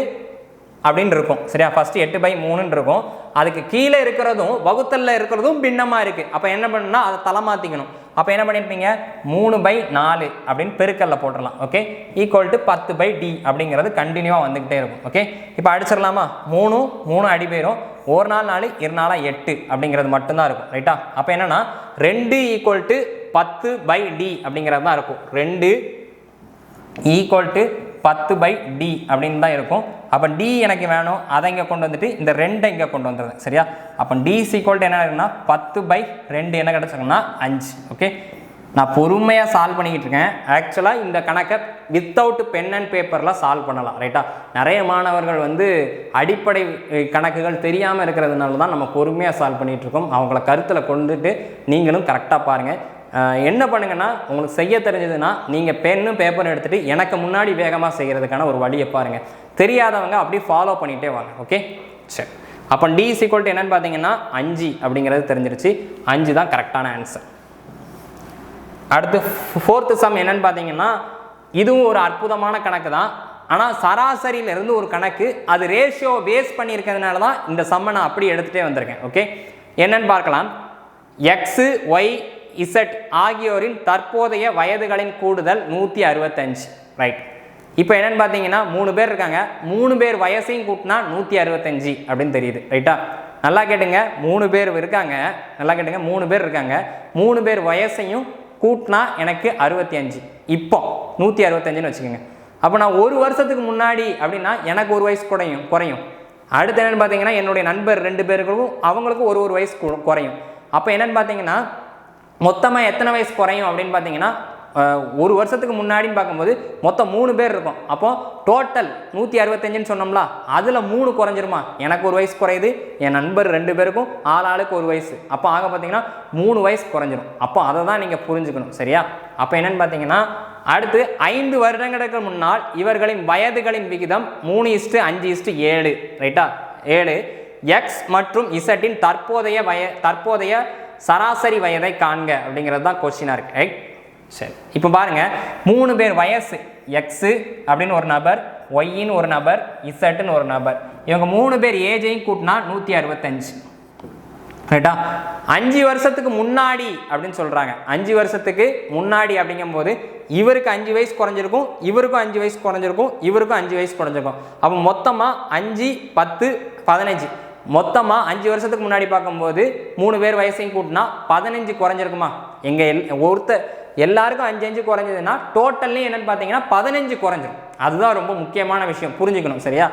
அப்படின்னு இருக்கும் சரியா ஃபர்ஸ்ட் 8/3 இருக்கும் அதுக்கு கீழே இருக்கிறதும் வகுத்தல்ல இருக்கிறதும் பின்னமாக இருக்குது அப்போ என்ன பண்ணணும்னா அதை தலை மாற்றிக்கணும் அப்போ என்ன பண்ணியிருப்பீங்க 3/4 அப்படின்னு பெருக்கல்ல போட்டுடலாம் ஓகே ஈக்குவல் டு 10/d அப்படிங்கிறது கண்டினியூவாக வந்துக்கிட்டே இருக்கும் ஓகே இப்போ அடிச்சிடலாமா 3 அடி போயிடும் 1 4 4 2 4 8 அப்படிங்கிறது மட்டும்தான் இருக்கும் ரைட்டா அப்போ என்னன்னா 2 = 10/d அப்படிங்கிறது தான் இருக்கும் 2 = 10/d அப்படின்னு தான் இருக்கும் அப்போ d எனக்கு வேணும் அதை இங்கே கொண்டு வந்துட்டு இந்த 2 இங்கே கொண்டு வந்துடுறேன் சரியா அப்போ d = என்ன இருக்குன்னா 10/2 என்ன கிடச்சிருக்குன்னா 5 ஓகே நான் பொறுமையாக சால்வ் பண்ணிக்கிட்டு இருக்கேன் ஆக்சுவலாக இந்த கணக்கை வித்தவுட் பென் அண்ட் பேப்பரில் சால்வ் பண்ணலாம் ரைட்டா நிறைய மாணவர்கள் வந்து அடிப்படை கணக்குகள் தெரியாமல் இருக்கிறதுனால தான் நம்ம பொறுமையாக சால்வ் பண்ணிகிட்டு இருக்கோம் அவங்கள கருத்தில் கொண்டுட்டு நீங்களும் கரெக்டாக பாருங்கள் என்ன பண்ணுங்கன்னா உங்களுக்கு செய்ய தெரிஞ்சதுன்னா நீங்கள் பென்னும் பேப்பரும் எடுத்துகிட்டு எனக்கு முன்னாடி வேகமாக செய்கிறதுக்கான ஒரு வழியை பாருங்கள் தெரியாதவங்க அப்படியே ஃபாலோ பண்ணிகிட்டே வாங்க ஓகே சரி அப்போ d = என்னன்னு பார்த்தீங்கன்னா 5 அப்படிங்கிறது தெரிஞ்சிருச்சு 5 தான் கரெக்டான ஆன்சர் அடுத்து 4th சம் என்னன்னு பார்த்தீங்கன்னா இதுவும் ஒரு அற்புதமான கணக்கு தான் ஆனால் சராசரியிலிருந்து ஒரு கணக்கு அது ரேஷியோ பேஸ் பண்ணியிருக்கிறதுனால தான் இந்த சம்மை நான் அப்படி எடுத்துகிட்டே வந்திருக்கேன் ஓகே என்னன்னு பார்க்கலாம் x y z ஆகியோரின் தற்போதைய வயதுகளின் கூடுதல் 165 ரைட் இப்போ என்னன்னு பார்த்தீங்கன்னா 3 பேர் இருக்காங்க 3 பேர் வயசையும் கூட்டினா 165 அப்படின்னு தெரியுது ரைட்டா நல்லா கேட்டுங்க 3 பேர் இருக்காங்க நல்லா கேட்டுங்க 3 பேர் இருக்காங்க 3 பேர் வயசையும் கூட்டினா எனக்கு 65 இப்போ 165ன்னு வச்சுக்கோங்க அப்போ நான் ஒரு வருஷத்துக்கு முன்னாடி அப்படின்னா எனக்கு ஒரு வயசு குறையும் அடுத்து என்னென்னு பார்த்தீங்கன்னா என்னுடைய நண்பர் 2 பேருக்கும் அவங்களுக்கும் ஒரு வயசு குறையும் அப்போ என்னென்னு பார்த்தீங்கன்னா மொத்தமாக எத்தனை வயசு குறையும் அப்படின்னு பார்த்தீங்கன்னா ஒரு வருஷத்துக்கு முன்னாடின்னு பார்க்கும்போது மொத்தம் 3 பேர் இருக்கும் அப்போ டோட்டல் 165ன்னு சொன்னோம்ல அதில் 3 குறைஞ்சிருமா எனக்கு ஒரு வயசு குறையுது என் நண்பர் 2 பேருக்கும் ஆளாளுக்கு ஒரு வயசு அப்போ ஆக பார்த்தீங்கன்னா 3 வயசு குறைஞ்சிரும் அப்போ அதை தான் நீங்கள் புரிஞ்சுக்கணும் சரியா அப்போ என்னென்னு பார்த்தீங்கன்னா அடுத்து 5 வருடங்களுக்கு முன்னால் இவர்களின் வயதுகளின் விகிதம் 3:5:7 ரைட்டா 7 எக்ஸ் மற்றும் இசட்டின் தற்போதைய சராசரி வயதை காண்க அப்படிங்கிறது தான் கொஸ்டினாக இருக்கு ரைட் சரி இப்போ பாருங்க 3 பேர் வயசு எக்ஸு அப்படின்னு ஒரு நபர் ஒய்ன்னு ஒரு நபர் இசட்டுன்னு ஒரு நபர் இவங்க 3 பேர் ஏஜையும் கூட்டினா 165 ரைட்டா 5 வருஷத்துக்கு முன்னாடி அப்படின்னு சொல்கிறாங்க 5 வருஷத்துக்கு முன்னாடி அப்படிங்கும்போது இவருக்கு 5 வயசு குறைஞ்சிருக்கும் இவருக்கும் 5 வயசு குறைஞ்சிருக்கும் இவருக்கும் 5 வயசு குறைஞ்சிருக்கும் அப்போ மொத்தமாக 5 10 15 மொத்தமாக 5 வருஷத்துக்கு முன்னாடி பார்க்கும்போது 3 பேர் வயசையும் கூட்டினா 15 குறைஞ்சிருக்குமா எங்கள் எல்லாருக்கும் 5 குறைஞ்சதுன்னா டோட்டல்லையும் என்னன்னு பார்த்தீங்கன்னா 15 குறைஞ்சிரும் அதுதான் ரொம்ப முக்கியமான விஷயம் புரிஞ்சுக்கணும் சரியா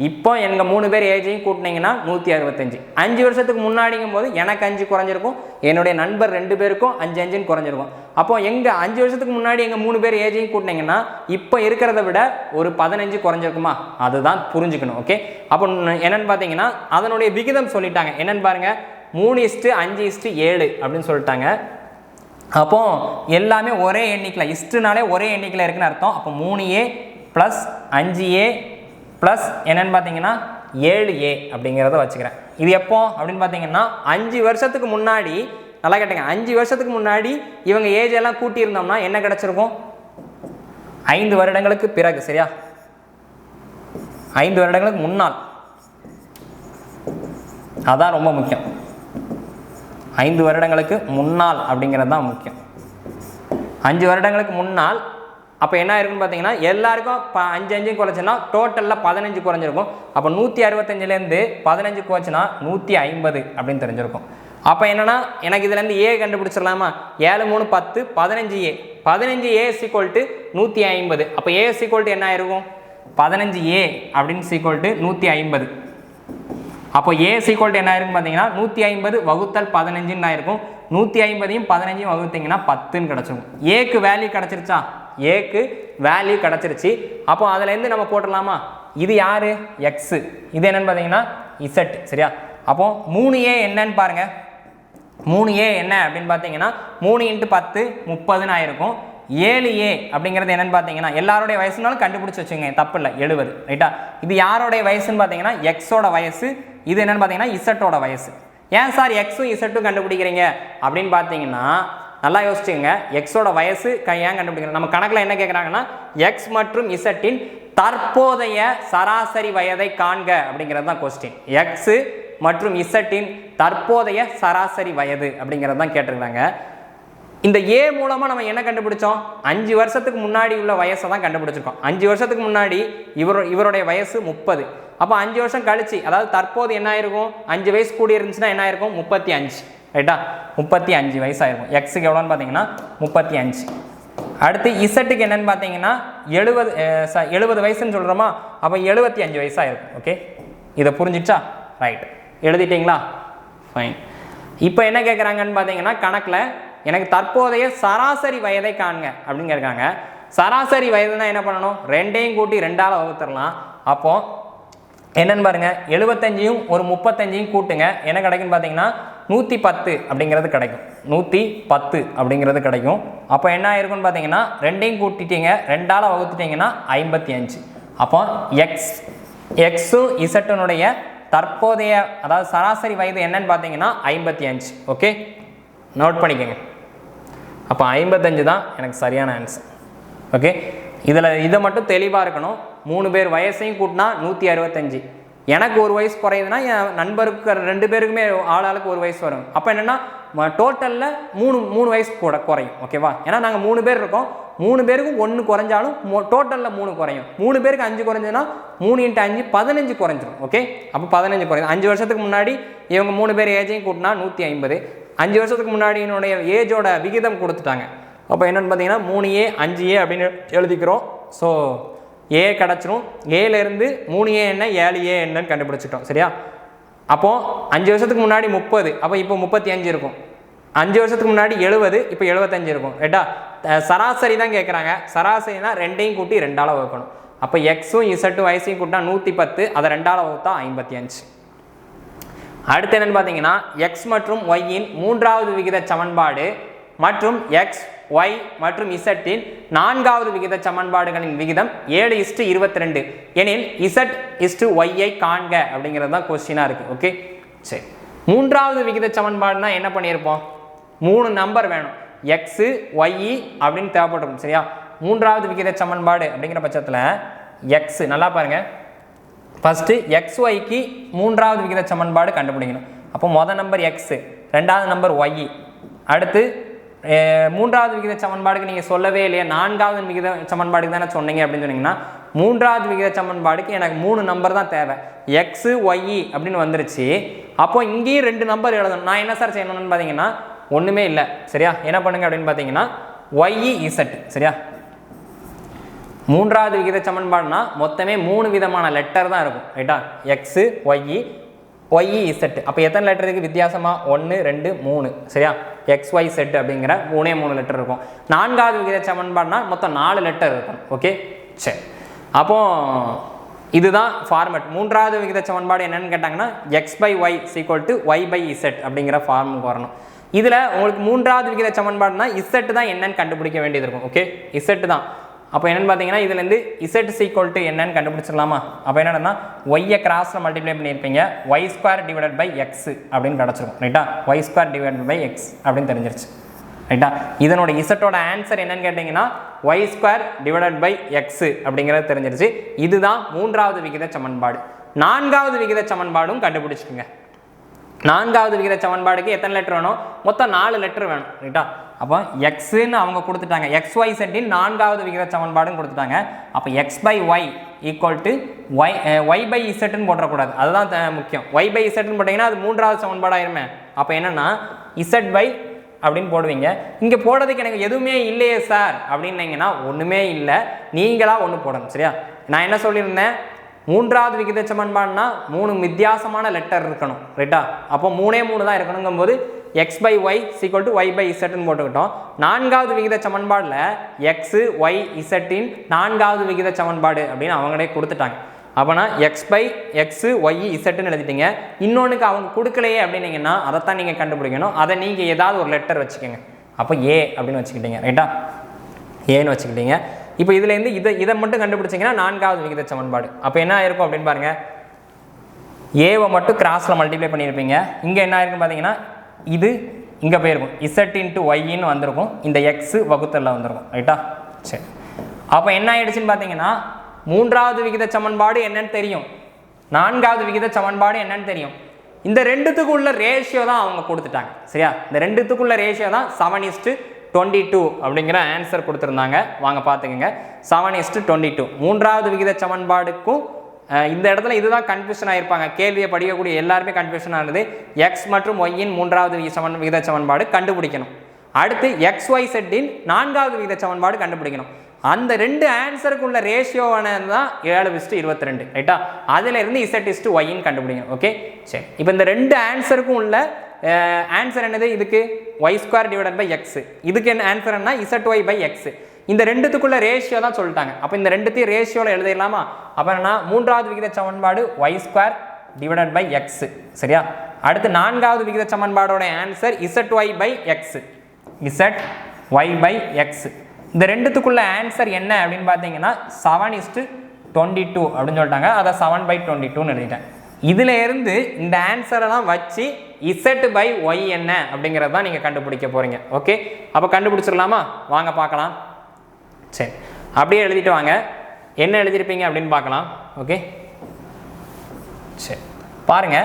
இப்போ எங்கள் 3 பேர் ஏஜையும் கூட்டினீங்கன்னா 165 5 வருஷத்துக்கு முன்னாடிங்கும் போது எனக்கு 5 குறைஞ்சிருக்கும் என்னுடைய நண்பர் 2 பேருக்கும் 5 குறைஞ்சிருக்கும் அப்போ எங்கள் 5 வருஷத்துக்கு முன்னாடி எங்கள் 3 பேர் ஏஜையும் கூட்டினீங்கன்னா இப்போ இருக்கிறத விட ஒரு 15 குறைஞ்சிருக்குமா அதுதான் புரிஞ்சுக்கணும் ஓகே அப்போ என்னன்னு பார்த்தீங்கன்னா அதனுடைய விகிதம் சொல்லிட்டாங்க என்னன்னு பாருங்க 3:5:7 அப்படின்னு சொல்லிட்டாங்க அப்போ எல்லாமே ஒரே எண்ணிக்கையில் இஸ்ட்டுனாலே ஒரே எண்ணிக்கையில் இருக்குன்னு அர்த்தம் அப்போ 3a + 5a ப்ளஸ் என்னன்னு பார்த்தீங்கன்னா 7a அப்படிங்கிறத வச்சுக்கிறேன். இது எப்போ அப்படின்னு பார்த்தீங்கன்னா 5 வருஷத்துக்கு முன்னாடி, நல்லா கேட்டுங்க, 5 வருஷத்துக்கு முன்னாடி இவங்க ஏஜ் எல்லாம் கூட்டியிருந்தோம்னா என்ன கிடச்சிருக்கும்? 5 வருடங்களுக்கு பிறகு. சரியா? 5 வருடங்களுக்கு முன்னால். அதான் ரொம்ப முக்கியம். 5 வருடங்களுக்கு முன்னால் அப்படிங்கிறது தான் முக்கியம். 5 வருடங்களுக்கு முன்னால். அப்போ என்ன இருக்குன்னு பார்த்தீங்கன்னா எல்லாருக்கும் 5 குறைச்சுன்னா டோட்டலில் 15 குறைஞ்சிருக்கும். அப்போ 165லேருந்து 15 குறைச்சுன்னா 150 அப்படின்னு தெரிஞ்சிருக்கும். அப்போ என்னன்னா எனக்கு இதுலேருந்து ஏ கண்டுபிடிச்சிடலாமா? 7 3 10 15a. 15a = 150. அப்போ a = என்ன ஆயிருக்கும்? 15a அப்படின்னு = 150. அப்போ a = என்ன ஆயிருக்கும் பார்த்தீங்கன்னா 150 வகுத்தல் 15ன்னு ஆயிருக்கும். 150ஐயும் 15ஐயும் வகுத்தீங்கன்னா 10ன்னு கிடச்சிருக்கும். ஏக்கு வேல்யூ கிடச்சிருச்சா? ஏக்கு வேல்யூ கிடச்சிருச்சு. அப்போ அதுலேருந்து நம்ம போட்டுடலாமா? இது யாரு? எக்ஸு. இது என்னன்னு பார்த்தீங்கன்னா இசட். சரியா? அப்போ 3a என்னன்னு பாருங்க. 3a என்ன அப்படின்னு பார்த்தீங்கன்னா 3 × 10 30ன்னு ஆயிருக்கும். 7a அப்படிங்கிறது என்னன்னு பார்த்தீங்கன்னா எல்லாருடைய வயசுனாலும் கண்டுபிடிச்சி வச்சுங்க, தப்பு இல்லை, 70. ரைட்டா? இது யாரோடைய வயசுன்னு பார்த்தீங்கன்னா எக்ஸோட வயசு. இது என்னன்னு பார்த்தீங்கன்னா இசட்டோட வயசு. ஏன் சார் எக்ஸும் இசட்டும் கண்டுபிடிக்கிறீங்க அப்படின்னு பார்த்தீங்கன்னா நல்லா யோசிச்சுங்க. எக்ஸோட வயசு ஏன் கண்டுபிடிக்கிறோம்? நம்ம கணக்கில் என்ன கேட்குறாங்கன்னா எக்ஸ் மற்றும் இசட்டின் தற்போதைய சராசரி வயதை காண்க அப்படிங்கிறது தான் கொஸ்டின். எக்ஸு மற்றும் இசட்டின் தற்போதைய சராசரி வயது அப்படிங்கிறது தான் கேட்டிருக்காங்க. இந்த ஏ மூலமாக நம்ம என்ன கண்டுபிடிச்சோம்? 5 வருஷத்துக்கு முன்னாடி உள்ள வயசை தான் கண்டுபிடிச்சிருக்கோம். 5 வருஷத்துக்கு முன்னாடி இவருடைய வயசு 30. அப்போ 5 வருஷம் கழிச்சு, அதாவது தற்போது என்ன ஆயிருக்கும்? 5 வயசு கூடி இருந்துச்சுன்னா என்ன ஆயிருக்கும்? 35. ரைட்டா? 35 வயசு ஆயிருக்கும். எக்ஸுக்கு எவ்வளோன்னு பார்த்தீங்கன்னா 35. அடுத்து இசட்டுக்கு என்னன்னு பார்த்தீங்கன்னா 70 வயசுன்னு சொல்கிறோமா? அப்போ 75 வயசாக இருக்கும். ஓகே, இதை புரிஞ்சிச்சா? ரைட், எழுதிட்டீங்களா? ஃபைன். இப்போ என்ன கேட்குறாங்கன்னு பார்த்தீங்கன்னா கணக்கில் எனக்கு தற்போதைய சராசரி வயதை காண்க அப்படின்னு கேட்குறாங்க. சராசரி வயதுனா என்ன பண்ணணும்? 2ஐயும் கூட்டி 2ஆல் வகுத்துடலாம். அப்போ என்னன்னு பாருங்க, 75ஐயும் ஒரு 35ஐயும் கூட்டுங்க, என்ன கிடைக்குன்னு பார்த்தீங்கன்னா 110 அப்படிங்கிறது கிடைக்கும். 110 அப்படிங்கிறது கிடைக்கும். அப்போ என்ன ஆயிருக்குன்னு பார்த்தீங்கன்னா 2ஐயும் கூட்டிட்டீங்க, 2ஆல் வகுத்துட்டீங்கன்னா 55. அப்போ எக்ஸும் இசட்டினுடைய தற்போதைய அதாவது சராசரி வயது என்னன்னு பார்த்தீங்கன்னா 55. ஓகே, நோட் பண்ணிக்கோங்க. அப்போ 55 தான் எனக்கு சரியான ஆன்சர். ஓகே, இதை மட்டும் தெளிவாக இருக்கணும். 3 பேர் வயசையும் கூட்டினா 165. எனக்கு ஒரு வயசு குறையுதுன்னா என் நண்பருக்கு 2 பேருக்குமே ஆளாளுக்கு ஒரு வயசு வரும். அப்போ என்னென்னா டோட்டலில் 3 வயசு கூட குறையும். ஓகேவா? ஏன்னா நாங்கள் 3 பேர் இருக்கோம். 3 பேருக்கும் 1 குறைஞ்சாலும் டோட்டலில் 3 குறையும். 3 பேருக்கு 5 குறைஞ்சதுன்னா 3 × 5 15 குறைஞ்சிடும். ஓகே, அப்போ 15 குறையும். 5 வருஷத்துக்கு முன்னாடி இவங்க 3 பேர் ஏஜையும் கூட்டினா 150. 5 வருஷத்துக்கு முன்னாடி என்னுடைய ஏஜோட விகிதம் கொடுத்துட்டாங்க. அப்போ என்னென்னு பார்த்தீங்கன்னா 3a 5a அப்படின்னு எழுதிக்கிறோம். ஸோ ஏ கிடச்சிரும். ஏலேருந்து 3a என்ன 7a என்னன்னு கண்டுபிடிச்சிட்டோம். சரியா? அப்போது 5 வருஷத்துக்கு முன்னாடி 30, அப்போ இப்போ 35 இருக்கும். 5 வருஷத்துக்கு முன்னாடி 70, இப்போ 75 இருக்கும். ரைட்டா? சராசரி தான் கேட்குறாங்க. சராசரினா 2ஐயும் கூட்டி 2ஆல் வகுக்கணும். அப்போ எக்ஸும் இசட்டும் வயசையும் கூட்டினா 110, அதை 2ஆல் வகுத்தா 55. அடுத்து என்னன்னு பார்த்தீங்கன்னா எக்ஸ் மற்றும் ஒய்யின் 3வது விகித சமன்பாடு மற்றும் எக்ஸ் ஒய் மற்றும் இசட்டின் 4வது விகித சமன்பாடுகளின் விகிதம் 7:22 எனில் இசட் ஒய்யை காண்க அப்படிங்கிறது தான் கொஸ்டினாக இருக்குது. ஓகே, சரி. 3வது விகித சமன்பாடுனா என்ன பண்ணியிருப்போம்? 3 நம்பர் வேணும். எக்ஸு ஒய் அப்படின்னு தேவைப்பட்டிருக்கும். சரியா? 3வது விகித சமன்பாடு அப்படிங்கிற பட்சத்தில் எக்ஸு நல்லா பாருங்கள். ஃபஸ்ட்டு எக்ஸ் ஒய்க்கு 3வது விகித சமன்பாடு கண்டுபிடிக்கணும். அப்போ மொதல் நம்பர் எக்ஸு, 2வது நம்பர் ஒய். அடுத்து 3வது விகித சமன்பாடுக்கு நீங்கள் சொல்லவே இல்லையா, 4வது விகித சமன்பாடுக்கு தானே சொன்னீங்க அப்படின்னு சொன்னீங்கன்னா 3வது விகித சமன்பாடுக்கு எனக்கு 3 நம்பர் தான் தேவை. எக்ஸு ஒய் அப்படின்னு வந்துருச்சு. அப்போ இங்கேயும் 2 நம்பர் எழுதணும். நான் என்ன சார் செய்யணும்னு பார்த்தீங்கன்னா ஒன்றுமே இல்லை. சரியா? என்ன பண்ணுங்க அப்படின்னு பார்த்தீங்கன்னா ஒய் இசட். சரியா? 3வது விகித சமன்பாடுனா மொத்தமே 3 விதமான லெட்டர் தான் இருக்கும். ரைட்டா? X Y Z. அப்போ எத்தனை லெட்டர் இருக்குது வித்தியாசமாக? 1 2 3. சரியா? எக்ஸ் ஒய் செட் அப்படிங்கிற 3 லெட்டர் இருக்கும். 4வது விகித சமன்பாடுனா மொத்தம் 4 லெட்டர் இருக்கும். ஓகே, சரி. அப்போ இதுதான் ஃபார்மெட். 3வது விகித சமன்பாடு என்னன்னு கேட்டாங்கன்னா x/y = y/z அப்படிங்கிற ஃபார்முக்கு வரணும். இதில் உங்களுக்கு 3வது விகித சமன்பாடுனா இசட் தான் என்னன்னு கண்டுபிடிக்க வேண்டியது இருக்கும். ஓகே, இசட் தான். அப்போ என்னன்னு பார்த்தீங்கன்னா இதுலேருந்து இசட் ஈக்குவல் டு என்னன்னு கண்டுபிடிச்சிடலாமா? அப்போ என்னன்னா ஒய்யை கிராஸில் மல்டிப்ளை பண்ணியிருப்பீங்க, Y square divided by X அப்படின்னு கிடச்சிருக்கும். ரைட்டா? Y square divided by X அப்படின்னு தெரிஞ்சிருச்சு. ரைட்டா? இதனோட இசட்டோட ஆன்சர் என்னன்னு கேட்டிங்கன்னா Y square divided by X அப்படிங்கிறது தெரிஞ்சிருச்சு. இதுதான் மூன்றாவது விகித சமன்பாடு. நான்காவது விகித சமன்பாடும் கண்டுபிடிச்சிட்டுங்க. நான்காவது விகித சமன்பாடுக்கு எத்தனை லெட்டர் வேணும்? மொத்தம் 4 லெட்டர் வேணும். ரைட்டா? அப்போ எக்ஸ்ன்னு அவங்க கொடுத்துட்டாங்க, எக்ஸ் ஒய் செட்டின் நான்காவது விகித சமன்பாடும் கொடுத்துட்டாங்க. அப்போ X by Y equal to Y by இசட்னு போடக்கூடாது, அதுதான் முக்கியம். ஒய் பை இசட்னு போட்டிங்கன்னா அது மூன்றாவது சமன்பாடாயிருமே. அப்போ என்னன்னா இசட் பை அப்படின்னு போடுவீங்க. இங்கே போடுறதுக்கு எனக்கு எதுவுமே இல்லையே சார் அப்படின்னீங்கன்னா ஒன்றுமே இல்லை, நீங்களாக ஒன்று போடணும். சரியா? நான் என்ன சொல்லியிருந்தேன், மூன்றாவது விகித சமன்பாடுனா 3 வித்தியாசமான லெட்டர் இருக்கணும். ரைட்டா? அப்போ 3 தான் இருக்கணுங்கும் போது X by Y equal to Y by இசட்னு போட்டுக்கிட்டோம். நான்காவது விகித சமன்பாடில் எக்ஸு ஒய் இசட்டின் நான்காவது விகித சமன்பாடு அப்படின்னு அவங்களே கொடுத்துட்டாங்க. அப்போனா எக்ஸ் பை எக்ஸு ஒய் இசட்டுன்னு எழுதிட்டீங்க. இன்னொன்றுக்கு அவங்க கொடுக்கலையே அப்படின்னீங்கன்னா அதைத்தான் நீங்கள் கண்டுபிடிக்கணும். அதை நீங்கள் ஏதாவது ஒரு லெட்டர் வச்சுக்கோங்க. அப்போ ஏ அப்படின்னு வச்சுக்கிட்டீங்க. ரைட்டா? ஏன்னு வச்சுக்கிட்டீங்க. இப்போ இதுலேருந்து இதை மட்டும் கண்டுபிடிச்சிங்கன்னா நான்காவது விகித சமன்பாடு. அப்போ என்ன ஆயிருக்கும் அப்படின்னு பாருங்கள், ஏவை மட்டும் கிராஸில் மல்டிப்ளை பண்ணியிருப்பீங்க. இங்கே என்ன ஆயிருக்குன்னு பார்த்தீங்கன்னா இது இங்கே போயிருக்கும், இசட் இன்ட்டு ஒய்ன்னு வந்திருக்கும், இந்த எக்ஸு வகுத்தலில் வந்திருக்கும். ரைட்டா? சரி, அப்போ என்ன ஆயிடுச்சுன்னு பார்த்தீங்கன்னா மூன்றாவது விகித சமன்பாடு என்னன்னு தெரியும், நான்காவது விகித சமன்பாடு என்னன்னு தெரியும். இந்த ரெண்டுத்துக்கு உள்ள ரேஷியோ தான் அவங்க கொடுத்துட்டாங்க. சரியா? இந்த ரெண்டுத்துக்குள்ள ரேஷியோ தான் 7:22 அப்படிங்கிற ஆன்சர் கொடுத்துருந்தாங்க. வாங்க பார்த்துக்கங்க, 7:22. மூன்றாவது விகித சமன்பாடுக்கும் இந்த இடத்துல இதுதான் கன்ஃபியூஷன் ஆயிருப்பாங்க. கேள்வியை படிக்கக்கூடிய எல்லாருமே கன்ஃபியூஷன் ஆனது. எக்ஸ் மற்றும் ஒய்யின் மூன்றாவது விகித சமன்பாடு கண்டுபிடிக்கணும். அடுத்து எக்ஸ் ஒய் செட்டின் நான்காவது விகித சமன்பாடு கண்டுபிடிக்கணும். அந்த ரெண்டு ஆன்சருக்குள்ள ரேஷியோவானது தான் 7:22. ரைட்டா? அதில் இருந்து இசட் ஒய்ன்னு கண்டுபிடிக்கணும். ஓகே, சரி. இப்போ இந்த ரெண்டு ஆன்சருக்கும் உள்ள ஆன்சர் என்னது? இதுக்கு Y square divided by X. இதுக்கு என்ன ஆன்சர் என்ன? Z Y by X. இந்த ரெண்டுத்துக்குள்ள ரேஷியோ தான் சொல்லிட்டாங்க. அப்போ இந்த ரெண்டுத்தையும் ரேஷியோவில் எழுதிடலாமா? அப்போ என்னன்னா மூன்றாவது விகித சமன்பாடு Y square divided by X. சரியா? அடுத்து நான்காவது விகித சமன்பாடோட answer Z Y by X. Z Y by X. இந்த ரெண்டுத்துக்குள்ள ஆன்சர் என்ன அப்படின்னு பார்த்தீங்கன்னா 7:22 அப்படின்னு சொல்லிட்டாங்க. அதை 7/22 எழுதிட்டேன். இதுல இருந்து இந்த ஆன்சரெல்லாம் வச்சு இசட் பை ஒய் என்ன அப்படிங்கிறது தான் நீங்கள் கண்டுபிடிக்க போறீங்க. ஓகே, அப்போ கண்டுபிடிச்சிடலாமா? வாங்க பார்க்கலாம். சரி, அப்படியே எழுதிட்டு வாங்க. என்ன எழுதியிருப்பீங்க அப்படின்னு பார்க்கலாம். ஓகே, சரி, பாருங்க.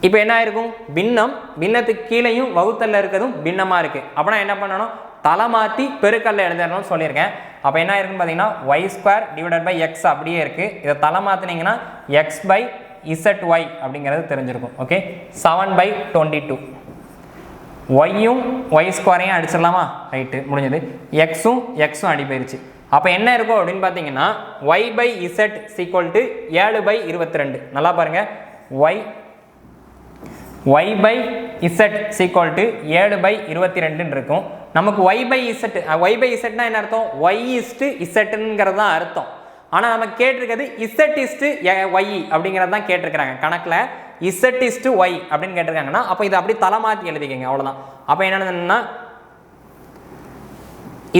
இப்போ என்ன ஆயிருக்கும்? பின்னம், பின்னத்துக்கு கீழேயும் வகுத்தல்ல இருக்கிறதும் பின்னமாக இருக்கு. அப்படின்னா என்ன பண்ணணும்? தலை மாற்றி பெருக்கல்ல எழுதணும்னு சொல்லியிருக்கேன். அப்போ என்ன இருக்குன்னு பார்த்தீங்கன்னா Y square divided by X அப்படியே இருக்குது. இதை தலை மாற்றினீங்கன்னா எக்ஸ் பை இசட் ஒய் அப்படிங்கிறது தெரிஞ்சிருக்கும். ஓகே, 7/22. ஒய்யும் ஒய் ஸ்கொயரையும் அடிச்சிடலாமா? ரைட்டு, முடிஞ்சது. எக்ஸும் அடி போயிருச்சு. அப்போ என்ன இருக்கும் அப்படின்னு பார்த்தீங்கன்னா Y by Z is equal to 7/22. நல்லா பாருங்க, Y by Z is equal to 7/22 இருக்கும். நமக்கு ஒய் பை இசட்னா என்ன அர்த்தம்? ஒய் இஸ்டு இசட்டுங்கிறது தான் அர்த்தம். ஆனால் நம்ம கேட்டிருக்கிறது இசட் இஸ்டு ஒய் அப்படிங்கிறது தான் கேட்டிருக்கிறாங்க. கணக்கில் இசட் இஸ்டு ஒய் அப்படின்னு கேட்டிருக்காங்கன்னா அப்போ இதை அப்படி தலை மாற்றி எழுதிக்கங்க, அவ்வளோதான். அப்போ என்னன்னா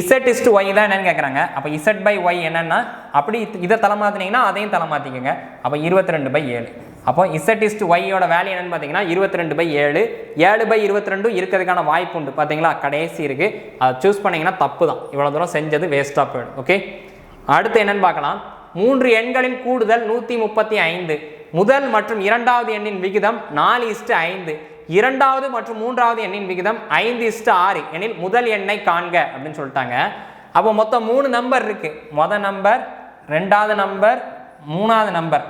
இசட் இஸ்டு ஒய் தான் என்னன்னு கேட்குறாங்க. அப்போ இசட் பை ஒய் என்னன்னா அப்படி இதை தலை மாற்றினீங்கன்னா அதையும் தலை மாற்றிக்கோங்க. அப்போ 22/7. அப்போ இசட் இஸ்டு ஒய்யோட வேல்யூ என்னன்னு பார்த்தீங்கன்னா 22/7. 7/22 இருக்கிறதுக்கான வாய்ப்பு உண்டு. பார்த்தீங்களா, கடைசி இருக்குது. அதை சூஸ் பண்ணிங்கன்னா தப்பு தான். இவ்வளோ தூரம் செஞ்சது வேஸ்ட்டாக போயிடும். ஓகே, அடுத்து என்னன்னு பார்க்கலாம். 3 எண்களின் கூடுதல் 135. முதல் மற்றும் இரண்டாவது எண்ணின் விகிதம் 4:5. இரண்டாவது மற்றும் மூன்றாவது எண்ணின் விகிதம் 5:6 எனில் முதல் எண்ணை காண்க அப்படின்னு சொல்லிட்டாங்க. அப்போ மொத்தம் 3 நம்பர் இருக்கு. மொதல் நம்பர், ரெண்டாவது நம்பர், மூணாவது நம்பர்.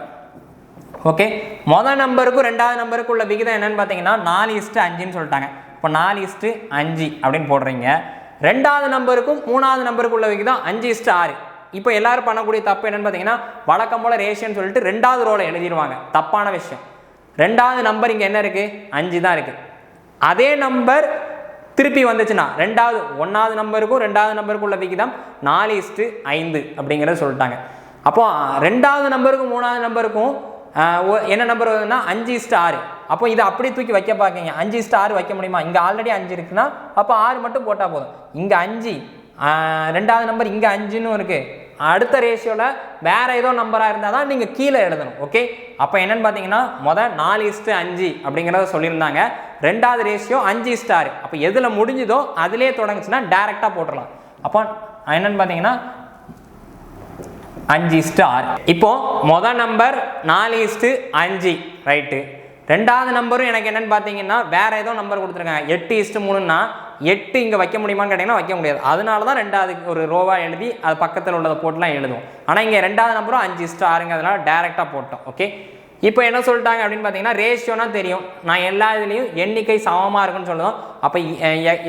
ஓகே, மொதல் நம்பருக்கும் ரெண்டாவது நம்பருக்கு உள்ள விகிதம் என்னன்னு பார்த்தீங்கன்னா 4:5ன்னு சொல்லிட்டாங்க. இப்போ 4:5 அப்படின்னு போடுறீங்க. ரெண்டாவது நம்பருக்கும் மூணாவது நம்பருக்கு உள்ள விகிதம் 5:6. இப்போ எல்லாரும் பண்ணக்கூடிய தப்பு என்னன்னு பார்த்தீங்கன்னா வழக்கம் போல ரேஷியோன்னு சொல்லிட்டு ரெண்டாவது ரோலை எழுதிடுவாங்க. தப்பான விஷயம். ரெண்டாவது நம்பர் இங்கே என்ன இருக்குது? 5 தான் இருக்குது. அதே நம்பர் திருப்பி வந்துச்சுன்னா ஒன்றாவது நம்பருக்கும் ரெண்டாவது நம்பருக்கும் உள்ள விகிதம் 4:5 அப்படிங்கிறத சொல்லிட்டாங்க. அப்போ ரெண்டாவது நம்பருக்கும் மூணாவது நம்பருக்கும் என்ன நம்பர் வருதுன்னா 5:6. அப்போ இதை அப்படி தூக்கி வைக்க பார்க்கீங்க. 5:6 வைக்க முடியுமா? இங்கே ஆல்ரெடி 5 இருக்குன்னா அப்போ 6 மட்டும் போட்டால் போதும். இங்கே 5 ரெண்டாவது நம்பர் இங்கே 5ன்னு இருக்குது. அடுத்த ரேஷியோவில் வேறு ஏதோ நம்பராக இருந்தால் தான் நீங்கள் கீழே எழுதணும். ஓகே, அப்போ என்னென்னு பார்த்தீங்கன்னா 4:5 அப்படிங்கிறத சொல்லியிருந்தாங்க. ரெண்டாவது ரேஷியோ 5:6. அப்போ எதில் முடிஞ்சுதோ அதிலே தொடங்குச்சுன்னா டேரெக்டாக போட்டுடலாம். அப்போ என்னென்னு பார்த்தீங்கன்னா 5:6. இப்போ மொதல் நம்பர் 4:5 ரைட்டு. ரெண்டாவது நம்பரும் எனக்கு என்னென்னு பார்த்தீங்கன்னா வேறு ஏதோ நம்பர் கொடுத்துருக்காங்க 8:3ன்னா 8 இங்கே வைக்க முடியுமான்னு கேட்டிங்கன்னா வைக்க முடியாது. அதனால தான் ரெண்டாவது ஒரு ரோவாக எழுதி அது பக்கத்தில் உள்ளதை போட்டுலாம் எழுதுவோம். ஆனால் இங்கே ரெண்டாவது நம்பரும் 5:6ங்கிறதுனால டேரெக்டாக போட்டோம். ஓகே, இப்போ என்ன சொல்லிட்டாங்க அப்படின்னு பார்த்தீங்கன்னா ரேஷியோனா தெரியும். நான் எல்லா இதுலேயும் எண்ணிக்கை சமமாக இருக்குன்னு சொல்லுவோம். அப்போ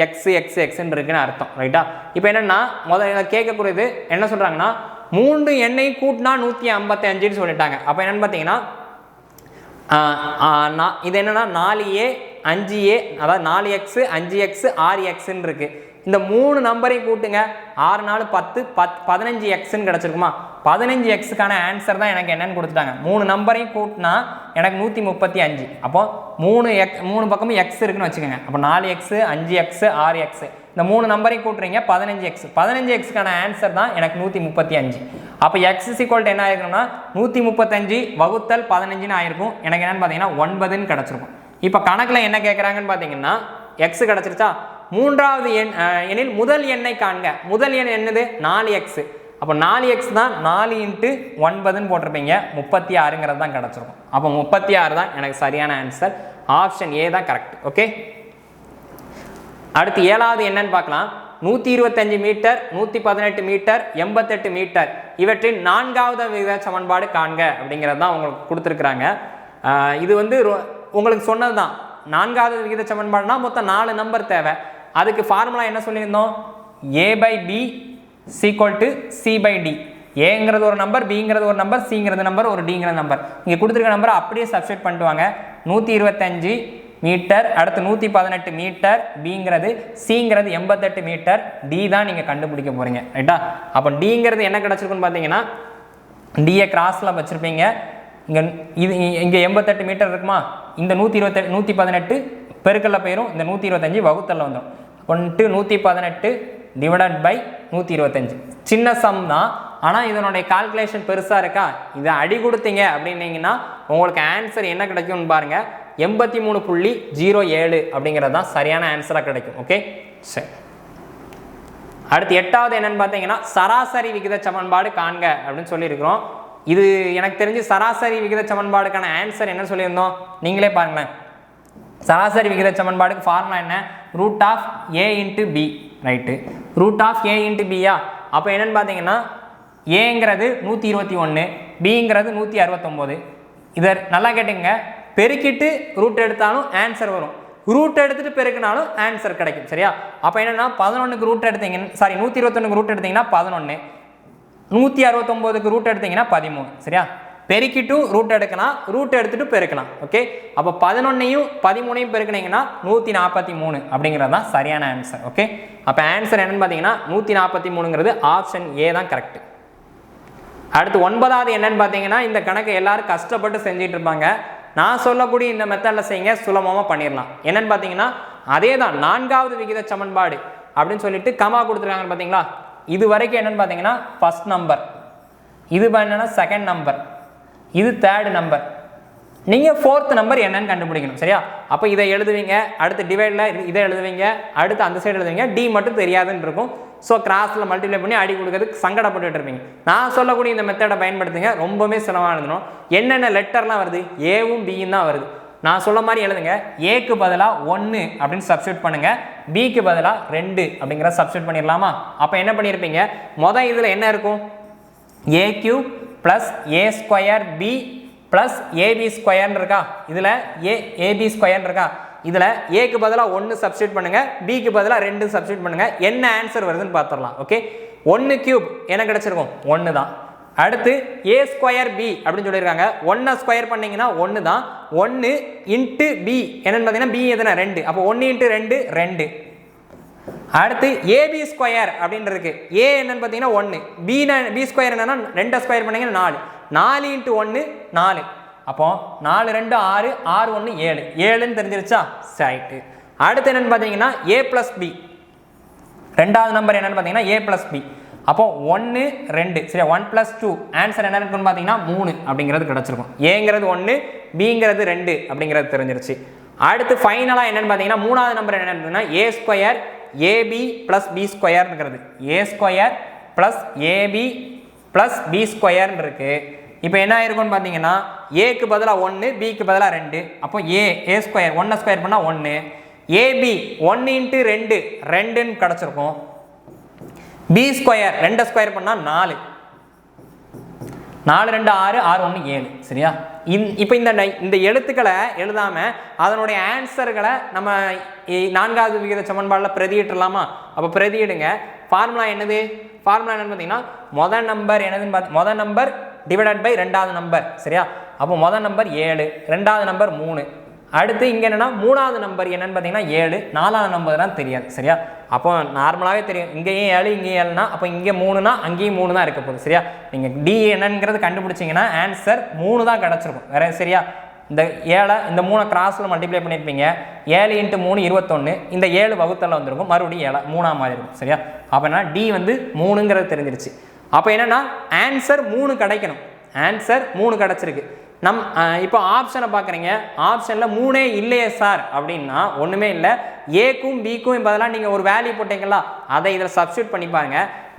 எக்ஸ்ன்னு இருக்குன்னு அர்த்தம் ரைட்டா. இப்போ என்னென்னா முதல்ல கேட்கக்கூடியது என்ன சொல்கிறாங்கன்னா 3 எண்ணை கூட்டினா 155ன்னு சொல்லிட்டாங்க. அப்போ என்னென்னு பார்த்தீங்கன்னா இது என்னென்னா 4A 5A அதாவது 4x 5x 6xன்னு இருக்குது. இந்த 3 நம்பரையும் கூட்டுங்க. 6 4 10 15xன்னு கிடச்சிருக்குமா? 15xக்கான ஆன்சர் தான் எனக்கு என்னன்னு கொடுத்துட்டாங்க. 3 நம்பரையும் கூட்டினா எனக்கு 135. அப்போ 3 பக்கமும் x இருக்குன்னு வச்சுக்கோங்க. அப்போ 4x 5x 6x இந்த 3 நம்பரையும் கூட்டுறீங்க 15x. 15xக்கான ஆன்சர் தான் எனக்கு 135. அப்போ x என்ன ஆயிருக்கும்னா 135 வகுத்தல் 15ன்னு ஆயிருக்கும். எனக்கு என்னன்னு பார்த்தீங்கன்னா 9ன்னு கிடச்சிருக்கும். இப்போ கணக்கில் என்ன கேட்குறாங்கன்னு பார்த்தீங்கன்னா x கிடச்சிருச்சா? மூன்றாவது எண்ணில் முதல் எண்ணை காண்க. முதல் எண் என்னது? 4x. அப்போ 4x தான் 4 × 9ன்னு போட்டிருப்பீங்க. 36ங்கிறது தான் கிடச்சிருக்கும். அப்போ 36 தான் எனக்கு சரியான ஆன்சர். ஆப்ஷன் ஏ தான் கரெக்ட். ஓகே, அடுத்து ஏழாவது என்னன்னு பார்க்கலாம். 125 மீட்டர் 118 மீட்டர் 88 மீட்டர் இவற்றின் 4வது விகித சமன்பாடு காண்க அப்படிங்கிறது தான் உங்களுக்கு கொடுத்துருக்குறாங்க. இது வந்து உங்களுக்கு சொன்னது தான். 4வது விகித சமன்பாடுனா மொத்தம் 4 நம்பர் தேவை. அதுக்கு ஃபார்முலா என்ன சொல்லியிருந்தோம்? a/b = c/d. ஏங்கிறது ஒரு நம்பர், பிங்கிறது ஒரு நம்பர், சிங்கிறது நம்பர், ஒரு டிங்கிறது நம்பர். இங்கே கொடுத்துருக்க நம்பரை அப்படியே சப்ஸ்டிட் பண்ணிட்டு வாங்க. 125 மீட்டர் அடுத்து 118 மீட்டர் பிங்கிறது, சிங்கிறது 88 மீட்டர், டி தான் நீங்கள் கண்டுபிடிக்க போகிறீங்க ரைட்டா. அப்போ டிங்கிறது என்ன கிடச்சிருக்குன்னு பார்த்தீங்கன்னா டியை கிராஸில் வச்சுருப்பீங்க. இங்கே 88 மீட்டர் இருக்குமா? இந்த 118 பெருக்கல்ல போயிடும். இந்த 125 வகுத்தல்ல வந்துடும். 118 / 125 சின்ன சம் தான். ஆனால் இதனுடைய கால்குலேஷன் பெருசாக இருக்கா? இதை அடி கொடுத்தீங்க அப்படின்னீங்கன்னா உங்களுக்கு ஆன்சர் என்ன கிடைக்கும்னு பாருங்கள். 83.07 அப்படிங்கிறது தான் சரியான ஆன்சராக கிடைக்கும். ஓகே, சரி. அடுத்து 8வது என்னன்னு பார்த்தீங்கன்னா சராசரி விகித சமன்பாடு காண்க அப்படின்னு சொல்லியிருக்கிறோம். இது எனக்கு தெரிஞ்சு சராசரி விகித சமன்பாடுக்கான ஆன்சர் என்ன சொல்லியிருந்தோம் நீங்களே பாருங்களேன். சராசரி விகித சமன்பாடுக்கு ஃபார்முலா என்ன? √a × b right. √a × b அப்போ என்னன்னு பார்த்தீங்கன்னா ஏங்கிறது 121, பிங்கிறது 169. இதை நல்லா கேட்டுங்க. பெருக்கிட்டு ரூட் எடுத்தாலும் ஆன்சர் வரும், ரூட் எடுத்துட்டு பெருக்கினாலும் ஆன்சர் கிடைக்கும். சரியா? அப்போ என்னன்னா 11க்கு ரூட் எடுத்தீங்கன்னா 121க்கு ரூட் எடுத்தீங்கன்னா 11, 169க்கு ரூட் எடுத்தீங்கன்னா 13. சரியா? பெருக்கிட்டும் ரூட் எடுக்கலாம், ரூட் எடுத்துட்டு பெருக்கலாம். ஓகே, அப்போ 11ஐயும் 13ஐயும் பெருக்கினீங்கன்னா 143 அப்படிங்கிறது தான் சரியான ஆன்சர். ஓகே, அப்போ ஆன்சர் என்னன்னு பார்த்தீங்கன்னா 143ங்கிறது ஆப்ஷன் ஏ தான் கரெக்ட். அடுத்து 9வது என்னன்னு பார்த்தீங்கன்னா இந்த கணக்கு எல்லாரும் கஷ்டப்பட்டு செஞ்சுட்டு இருப்பாங்க. நான் சொல்லக்கூடிய இந்த மெத்தடில் செய்யுங்க, சுலபமாக பண்ணிடலாம். என்னன்னு பார்த்தீங்கன்னா அதே தான் 4வது விகித சமன்பாடு அப்படின்னு சொல்லிட்டு கமா கொடுத்துருக்காங்கன்னு பார்த்தீங்களா. இது வரைக்கும் என்னன்னு பார்த்தீங்கன்னா ஃபர்ஸ்ட் நம்பர், இது என்னன்னா செகண்ட் நம்பர், இது தேர்ட் நம்பர், நீங்கள் ஃபோர்த் நம்பர் என்னன்னு கண்டுபிடிக்கணும். சரியா? அப்போ இதை எழுதுவீங்க, அடுத்து டிவைடில் இதை எழுதுவீங்க, அடுத்து அந்த சைடு எழுதுவீங்க. டி மட்டும் தெரியாதுன்னு இருக்கும். ஸோ கிராஸில் மல்டிப்ளை பண்ணி அடி கொடுக்கறதுக்கு சங்கடப்பட்டு இருப்பீங்க. நான் சொல்லக்கூடிய இந்த மெத்தடை பயன்படுத்துங்க, ரொம்பவே சுலபமாக எழுதணும். என்னென்ன லெட்டர்லாம் வருது? ஏவும் பியும் தான் வருது. நான் சொல்ல மாதிரி எழுதுங்க. ஏக்கு பதிலாக 1 அப்படின்னு சப்ஸ்டியூட் பண்ணுங்க, பிக்கு பதிலாக 2 அப்படிங்கிற சப்ஸ்டியூட் பண்ணிடலாமா? அப்போ என்ன பண்ணியிருப்பீங்க? மொதல் இதில் என்ன இருக்கும்? a³ + a² b + ab² இருக்கா? இதில் ab² இருக்கா? இதில் ஏக்கு பதிலாக 1 சப்ஸ்டியூட் பண்ணுங்க, பிக்கு பதிலாக 2 சப்ஸ்டியூட் பண்ணுங்க. என்ன ஆன்சர் வருதுன்னு பார்த்துடலாம். ஓகே, 1³ என்ன கிடைச்சிருக்கும்? 1 தான். அடுத்து a² b அப்படின்னு சொல்லியிருக்காங்க. 1 ஸ்கொயர் பண்ணீங்கன்னா 1 தான். 1 × b என்னன்னு பார்த்தீங்கன்னா b எதுனா 2, அப்போ 1 × 2 2. அடுத்து ab² அப்படின்னு இருக்கு. a என்னன்னு பார்த்தீங்கன்னா 1, b² என்னன்னா 2 ஸ்கொயர் பண்ணீங்கன்னா 4, 4 × 1 4. அப்போ 4 2 6, 6 1 7, 7ன்னு தெரிஞ்சிருச்சா? ரைட்டு. அடுத்து என்னன்னு பார்த்தீங்கன்னா a + b, ரெண்டாவது நம்பர் என்னன்னு பார்த்தீங்கன்னா a + b. அப்போ 1 2 சரியா 1 + 2 ஆன்சர் என்ன இருக்குன்னு பார்த்தீங்கன்னா 3 அப்படிங்கிறது கிடச்சிருக்கும். ஏங்கிறது 1 பிங்கிறது 2 அப்படிங்கிறது தெரிஞ்சிருச்சு. அடுத்து ஃபைனலாக என்னன்னு பார்த்தீங்கன்னா மூணாவது நம்பர் என்ன இருக்குன்னா a² ab + b²ங்கிறது a² + ab + b² இருக்கு. இப்போ என்ன ஆயிருக்கும்னு பார்த்தீங்கன்னா ஏக்கு பதிலாக 1 பிக்கு பதிலாக 2 அப்போ a² 1 ஸ்கொயர் பண்ணால் 1 ab 1 × 2 2ன்னு கிடச்சிருக்கும். b² 2 ஸ்கொயர் பண்ணால் 4 4 2 6 6 1 7 சரியா. இப்போ இந்த எழுத்துக்களை எழுதாமல் அதனுடைய ஆன்சர்களை நம்ம 4வது விகித சமன்பாடில் பிரதியிட்டுலாமா? அப்போ பிரதியிடுங்க. ஃபார்முலா என்னது? ஃபார்முலா என்னன்னு பார்த்தீங்கன்னா முதல் நம்பர் என்னதுன்னு முதல் நம்பர் டிவைடட் பை ரெண்டாவது நம்பர் சரியா. அப்போ முதல் நம்பர் 7 ரெண்டாவது நம்பர் 3. அடுத்து இங்கே என்னன்னா மூணாவது நம்பர் என்னன்னு பார்த்தீங்கன்னா 7 நாலாவது நம்பர் தான் தெரியாது சரியா. அப்போ நார்மலாகவே தெரியும் இங்கேயும் 7 இங்கேயும் 7னா அப்போ இங்கே 3னா அங்கேயும் 3 தான் இருக்க போகுது சரியா. நீங்கள் டி என்னங்கிறது கண்டுபிடிச்சிங்கன்னா ஆன்சர் 3 தான் கிடச்சிருக்கும் வேற சரியா. இந்த 7 இந்த 3 கிராஸில் மல்டிப்ளை பண்ணியிருப்பீங்க 7 × 3 21 இந்த 7 வகுத்தலில் வந்துருக்கும் மறுபடியும் 7 3ஆக மாறி இருக்கும் சரியா. அப்போ என்ன டி வந்து 3ங்கிறது தெரிஞ்சிருச்சு. அப்போ என்னன்னா ஆன்சர் 3 கிடைக்கணும். ஆன்சர் 3 கிடச்சிருக்கு. இப்போ ஆப்ஷனை பார்க்குறீங்க ஆப்ஷனில் 3 இல்லையே சார் அப்படின்னா ஒன்றுமே இல்லை. ஏக்கும் பிக்கும் பதிலாக நீங்கள் ஒரு வேல்யூ போட்டீங்களா அதை இதில் சப்ஸ்டியூட் பண்ணி பாருங்க.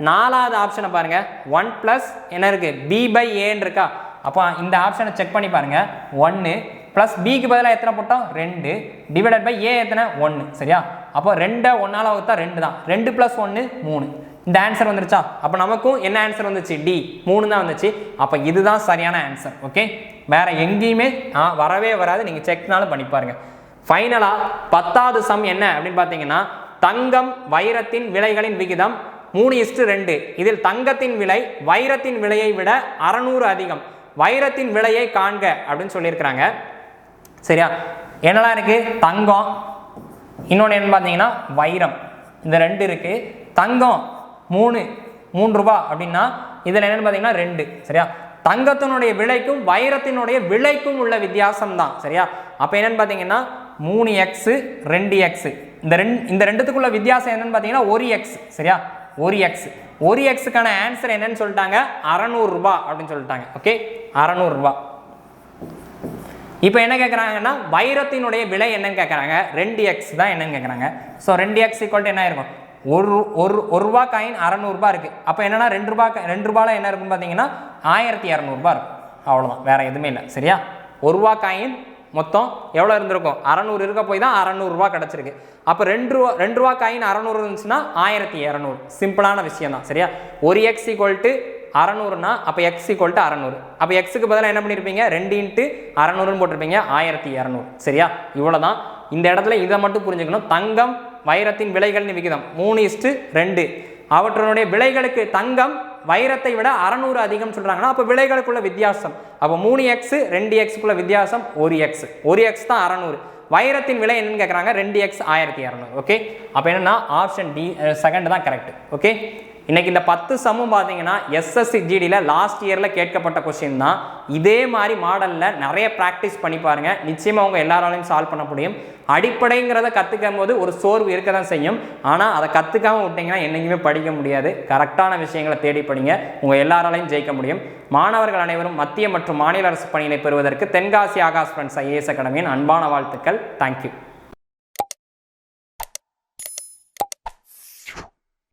நாலாவது ஆப்ஷனை பாருங்கள் 1 + என்ன இருக்குது b/a இருக்கா. அப்போ இந்த ஆப்ஷனை செக் பண்ணி பாருங்க 1 + பிக்கு பதிலாக எத்தனை போட்டோம் 2 டிவைடட் பை a எத்தனை 1 சரியா. அப்போ 2 1ஆல் வகுத்தா 2 தான் 2 + 1 3 இந்த ஆன்சர் வந்துருச்சா. அப்போ நமக்கும் என்ன ஆன்சர் வந்துச்சு டி 3 தான் வந்துச்சு. அப்போ இதுதான் சரியான ஆன்சர். ஓகே வேற எங்கேயுமே வரவே வராது. நீங்கள் செக்னாலும் பண்ணி பாருங்க. ஃபைனலாக 10வது சம் என்ன அப்படின்னு பார்த்தீங்கன்னா தங்கம் வைரத்தின் விலைகளின் விகிதம் 3:2. இதில் தங்கத்தின் விலை வைரத்தின் விலையை விட 600 அதிகம். வைரத்தின் விலையை காண்க அப்படின்னு சொல்லியிருக்கிறாங்க சரியா. என்னெல்லாம் இருக்கு தங்கம் இன்னொன்று என்ன பார்த்தீங்கன்னா வைரம் இந்த 2 இருக்கு. தங்கம் 3 ரூபா அப்படின்னா இதில் என்னன்னு பார்த்தீங்கன்னா 2 சரியா. தங்கத்தினுடைய விலைக்கும் வைரத்தினுடைய விலைக்கும் உள்ள வித்தியாசம் தான் சரியா. அப்போ என்னன்னு பார்த்தீங்கன்னா 3x 2x இந்த ரெண்டுத்துக்குள்ள வித்தியாசம் என்னன்னு பார்த்தீங்கன்னா 1x சரியா. 1xக்கான ஆன்சர் என்னன்னு சொல்லிட்டாங்க 600 ரூபா அப்படின்னு சொல்லிட்டாங்க. ஓகே 600 ரூபா. இப்போ என்ன கேட்குறாங்கன்னா வைரத்தினுடைய விலை என்னன்னு கேட்குறாங்க 2x தான் என்னன்னு கேட்குறாங்க. ஸோ 2x = என்ன இருக்கும் ஒரு ரூபா காயின் 600 ரூபா இருக்குது. அப்போ என்னன்னா 2 ரூபாயில் என்ன இருக்குன்னு பார்த்தீங்கன்னா 1200 ரூபா இருக்கும். அவ்வளோதான் வேற எதுவுமே இல்லை சரியா. 1 ரூபா காயின் மொத்தம் எவ்வளோ இருந்திருக்கும் 600 இருக்க போய் தான் 600 ரூபா கிடச்சிருக்கு. அப்போ 2 ரூபா காயின் 600 இருந்துச்சுன்னா 1200 சிம்பிளான விஷயம் தான் சரியா. 1x = 600னா அப்போ x = 600. அப்போ எக்ஸுக்கு பதிலாக என்ன பண்ணியிருப்பீங்க 2 × 600ன்னு போட்டிருப்பீங்க 1200 சரியா. இவ்வளோ தான். இந்த இடத்துல இதை மட்டும் புரிஞ்சுக்கணும். தங்கம் வைரத்தின் விலைகளின் விகிதம் 3:2. அவற்றுடைய விலைகளுக்கு தங்கம் வைரத்தை விட 600 அதிகம் சொல்றாங்கன்னா அப்போ விலைகளுக்குள்ள வித்தியாசம் அப்போ 3x 2xக்குள்ள வித்தியாசம் 1x தான் 600. வைரத்தின் விலை என்னன்னு கேட்குறாங்க 2x 1200. ஓகே அப்போ என்னன்னா ஆப்ஷன் டி செகண்ட் தான் கரெக்ட். ஓகே இன்னைக்கு இந்த 10 சம்மும் பார்த்தீங்கன்னா எஸ்எஸ்சி ஜிடியில் லாஸ்ட் இயரில் கேட்கப்பட்ட கொஸ்டின் தான். இதே மாதிரி மாடலில் நிறைய ப்ராக்டிஸ் பண்ணி பாருங்கள். நிச்சயமாக அவங்க எல்லாராலையும் சால்வ் பண்ண முடியும். அடிப்படைங்கிறத கற்றுக்கும் போது ஒரு சோர்வு இருக்க தான் செய்யும். ஆனால் அதை கற்றுக்காமல் விட்டிங்கன்னா என்றைக்குமே படிக்க முடியாது. கரெக்டான விஷயங்களை தேடி படிங்க. உங்கள் எல்லாராலையும் ஜெயிக்க முடியும். மாணவர்கள் அனைவரும் மத்திய மற்றும் மாநில அரசு பணியினை பெறுவதற்கு தென்காசி ஆகாஷ் ஃப்ரெண்ட்ஸ் IAS அகாடமியின் அன்பான வாழ்த்துக்கள். தேங்க்யூ.